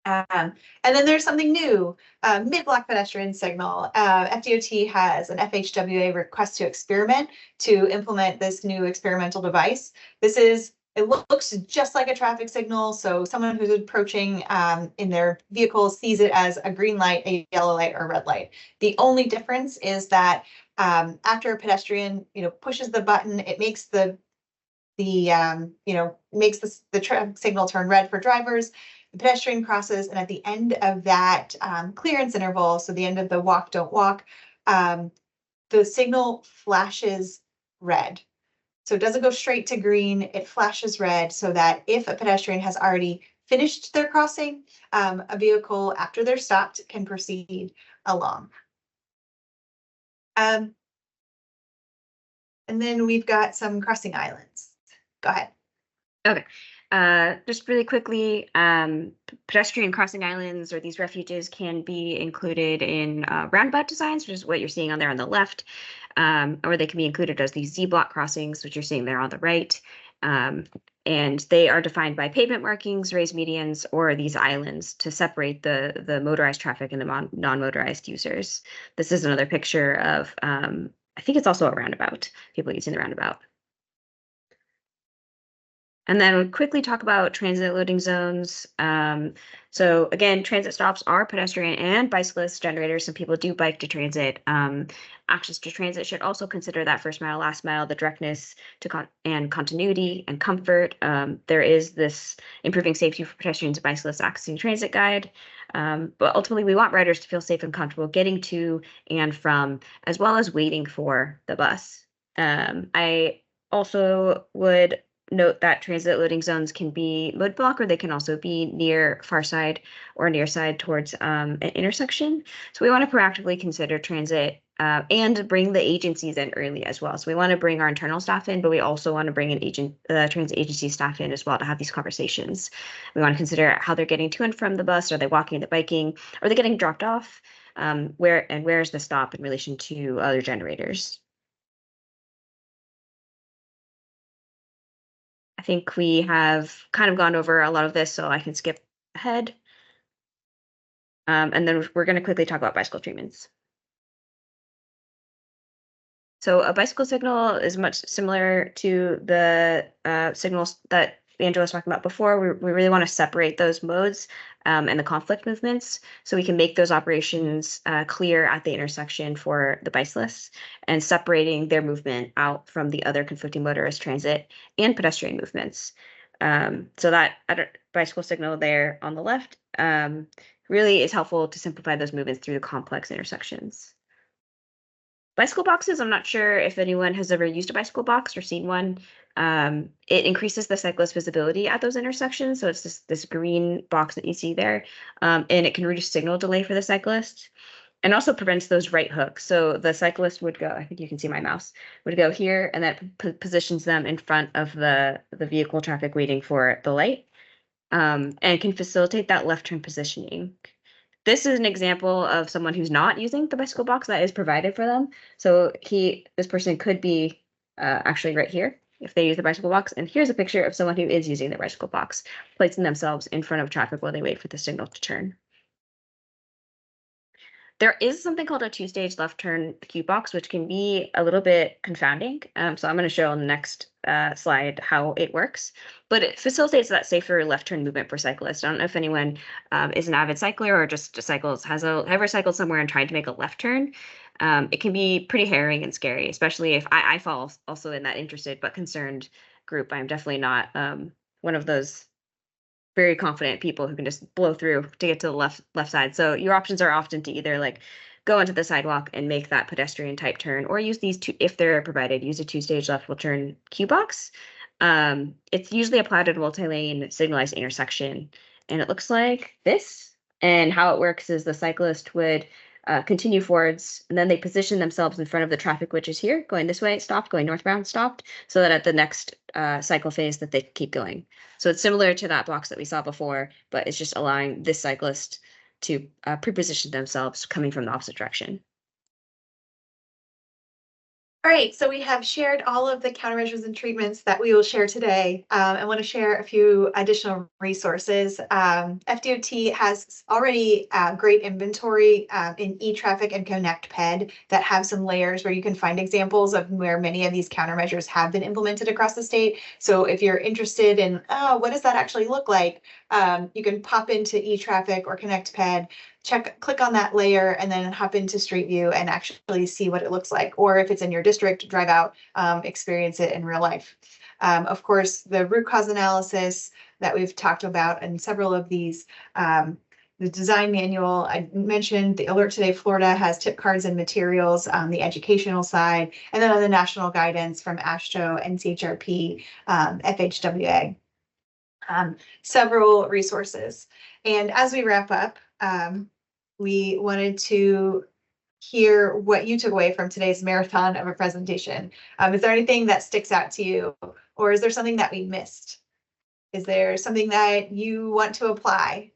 And then there's something new, mid-block pedestrian signal. FDOT has an FHWA request to experiment to implement this new experimental device. It looks just like a traffic signal, so someone who's approaching in their vehicle sees it as a green light, a yellow light, or a red light. The only difference is that after a pedestrian, pushes the button, it makes the traffic signal turn red for drivers. The pedestrian crosses, and at the end of that clearance interval, so the end of the walk, don't walk, the signal flashes red. So it doesn't go straight to green, it flashes red so that if a pedestrian has already finished their crossing, a vehicle after they're stopped can proceed along. And then we've got some crossing islands. Go ahead. Okay. Just really quickly, pedestrian crossing islands or these refuges can be included in roundabout designs, which is what you're seeing on there on the left, or they can be included as these Z-block crossings, which you're seeing there on the right. And they are defined by pavement markings, raised medians, or these islands to separate the motorized traffic and the non-motorized users. This is another picture of, I think it's also a roundabout, people using the roundabout. And then we'll quickly talk about transit loading zones. So again, transit stops are pedestrian and bicyclist generators. Some people do bike to transit. Access to transit should also consider that first mile, last mile, the directness to and continuity and comfort. There is this improving safety for pedestrians and bicyclists accessing transit guide. But ultimately, we want riders to feel safe and comfortable getting to and from, as well as waiting for the bus. I also would note that transit loading zones can be mode block, or they can also be near far side or near side towards an intersection. So we want to proactively consider transit and bring the agencies in early as well. So we want to bring our internal staff in, but we also want to bring an transit agency staff in as well to have these conversations. We want to consider how they're getting to and from the bus. Are they walking, are they biking? Are they getting dropped off? Where is the stop in relation to other generators? I think we have kind of gone over a lot of this, so I can skip ahead. And then we're going to quickly talk about bicycle treatments. So a bicycle signal is much similar to the signals that Angela was talking about before. We really want to separate those modes and the conflict movements so we can make those operations clear at the intersection for the bicyclists and separating their movement out from the other conflicting motorist, transit, and pedestrian movements. So that bicycle signal there on the left really is helpful to simplify those movements through the complex intersections. Bicycle boxes, I'm not sure if anyone has ever used a bicycle box or seen one. It increases the cyclist visibility at those intersections. So it's this green box that you see there. And it can reduce signal delay for the cyclist and also prevents those right hooks. So the cyclist would go, I think you can see my mouse, would go here, and that positions them in front of the vehicle traffic waiting for the light, and can facilitate that left turn positioning. This is an example of someone who's not using the bicycle box that is provided for them. So this person could be actually right here if they use the bicycle box. And here's a picture of someone who is using the bicycle box, placing themselves in front of traffic while they wait for the signal to turn. There is something called a two-stage left turn cue box, which can be a little bit confounding. So I'm going to show on the next slide how it works, but it facilitates that safer left turn movement for cyclists. I don't know if anyone is an avid cycler or just has ever cycled somewhere and tried to make a left turn. It can be pretty harrowing and scary, especially if I fall also in that interested but concerned group. I'm definitely not one of those very confident people who can just blow through to get to the left side. So your options are often to either like go onto the sidewalk and make that pedestrian type turn, or use these two, if they're provided, use a two-stage left will turn cue box. It's usually applied at a multi-lane signalized intersection, and it looks like this. And how it works is the cyclist would continue forwards, and then they position themselves in front of the traffic, which is here, going this way, stopped, going northbound, stopped, so that at the next cycle phase that they keep going. So it's similar to that box that we saw before, but it's just allowing this cyclist to pre-position themselves coming from the opposite direction. All right, so we have shared all of the countermeasures and treatments that we will share today. I want to share a few additional resources. FDOT has already great inventory in eTraffic and Connect Ped that have some layers where you can find examples of where many of these countermeasures have been implemented across the state. So if you're interested in, what does that actually look like? You can pop into eTraffic or Connect Ped, click on that layer, and then hop into Street View and actually see what it looks like. Or if it's in your district, drive out, experience it in real life. Of course, the root cause analysis that we've talked about in several of these the design manual. I mentioned the Alert Today Florida has tip cards and materials on the educational side, and then on the national guidance from AASHTO, NCHRP, FHWA. Several resources. And as we wrap up, we wanted to hear what you took away from today's marathon of a presentation. Is there anything that sticks out to you, or is there something that we missed? Is there something that you want to apply?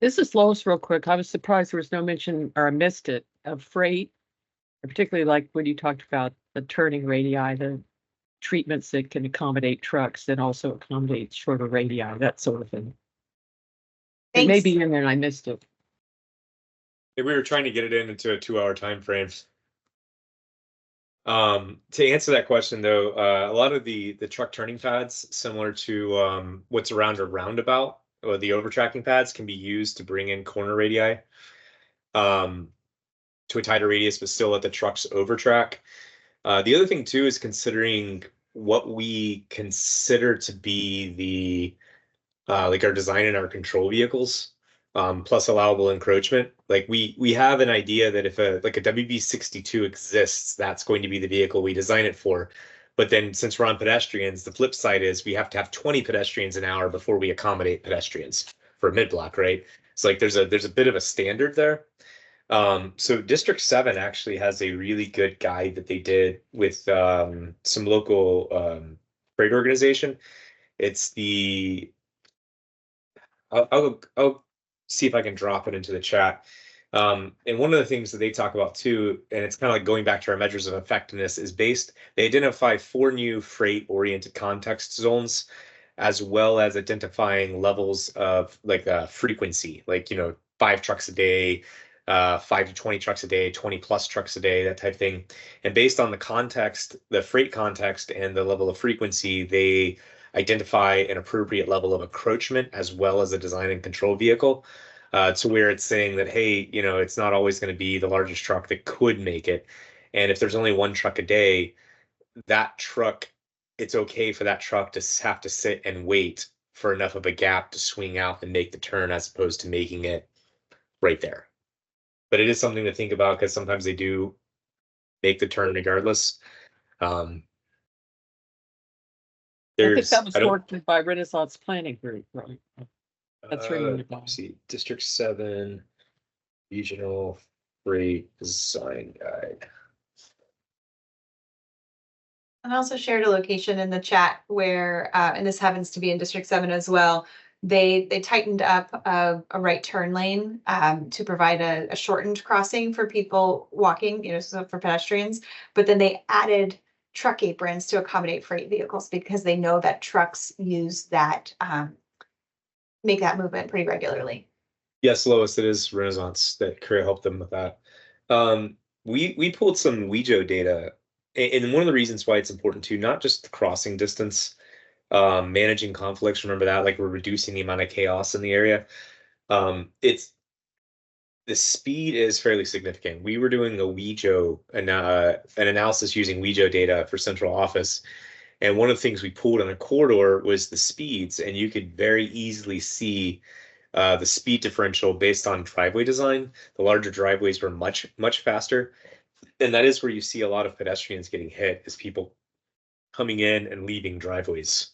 This is Lois real quick. I was surprised there was no mention, or I missed it, of freight, particularly like when you talked about the turning radii, the treatments that can accommodate trucks that also accommodate shorter radii, that sort of thing. It may Thanks. be in there and I missed it. We were trying to get it into a 2-hour time frame. To answer that question though, a lot of the truck turning pads, similar to what's around a roundabout, or the overtracking pads, can be used to bring in corner radii to a tighter radius, but still let the trucks overtrack. The other thing too is considering what we consider to be the like our design and our control vehicles, plus allowable encroachment. Like we have an idea that if a WB62 exists, that's going to be the vehicle we design it for. But then since we're on pedestrians, the flip side is we have to have 20 pedestrians an hour before we accommodate pedestrians for mid-block, right? So like there's a bit of a standard there. So District 7 actually has a really good guide that they did with some local freight organization. It's the I'll see if I can drop it into the chat. And one of the things that they talk about too, and it's kind of like going back to our measures of effectiveness, is they identify 4 new freight oriented context zones, as well as identifying levels of like frequency, like, 5 trucks a day, 5 to 20 trucks a day, 20 plus trucks a day, that type of thing. And based on the context, the freight context and the level of frequency, they identify an appropriate level of encroachment as well as a design and control vehicle, to where it's saying that, hey, it's not always going to be the largest truck that could make it. And if there's only 1 truck a day, that truck, it's okay for that truck to have to sit and wait for enough of a gap to swing out and make the turn, as opposed to making it right there. But it is something to think about, because sometimes they do make the turn regardless. I think that was worked by Renaissance Planning Group, right? That's really see, District 7 Regional Freight Design Guide. And I also shared a location in the chat where, and this happens to be in District 7 as well, they tightened up a right turn lane to provide a shortened crossing for people walking, so for pedestrians. But then they added truck aprons to accommodate freight vehicles, because they know that trucks use that, make that movement pretty regularly. Yes, Lois, it is Renaissance that Korea helped them with that. We pulled some WEJO data, and one of the reasons why it's important too, not just the crossing distance, managing conflicts. Remember that, like, we're reducing the amount of chaos in the area. It's the speed is fairly significant. We were doing a WEJO an analysis using WEJO data for central office. And one of the things we pulled on a corridor was the speeds, and you could very easily see the speed differential based on driveway design. The larger driveways were much, much faster. And that is where you see a lot of pedestrians getting hit, is people coming in and leaving driveways.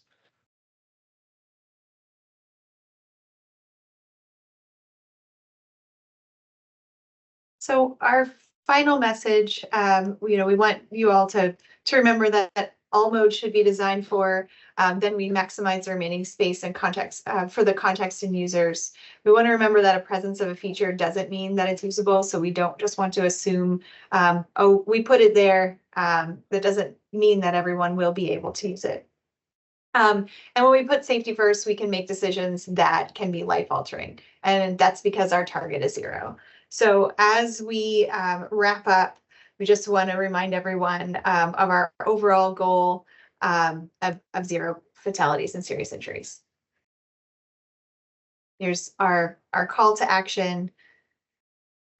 So our final message, we want you all to remember that all modes should be designed for, then we maximize the remaining space and context for the context and users. We want to remember that a presence of a feature doesn't mean that it's usable. So we don't just want to assume, oh, we put it there. That doesn't mean that everyone will be able to use it. And when we put safety first, we can make decisions that can be life altering. And that's because our target is 0. So as we wrap up, we just want to remind everyone of our overall goal of 0 fatalities and serious injuries. Here's our call to action.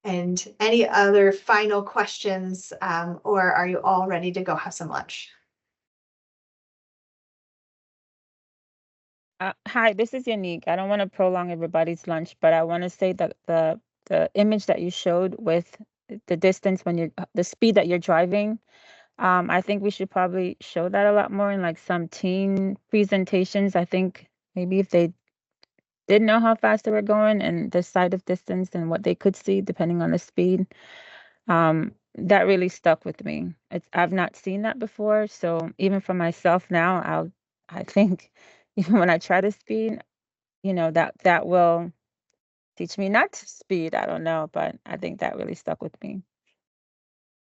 And any other final questions, or are you all ready to go have some lunch? Hi, this is Unique. I don't want to prolong everybody's lunch, but I want to say that the image that you showed with the distance when you're the speed that you're driving, I think we should probably show that a lot more in like some teen presentations. I think maybe if they didn't know how fast they were going and the sight of distance and what they could see depending on the speed, that really stuck with me. I've not seen that before, so even for myself now, I think even when I try to speed, that will teach me not to speed. I don't know, but I think that really stuck with me.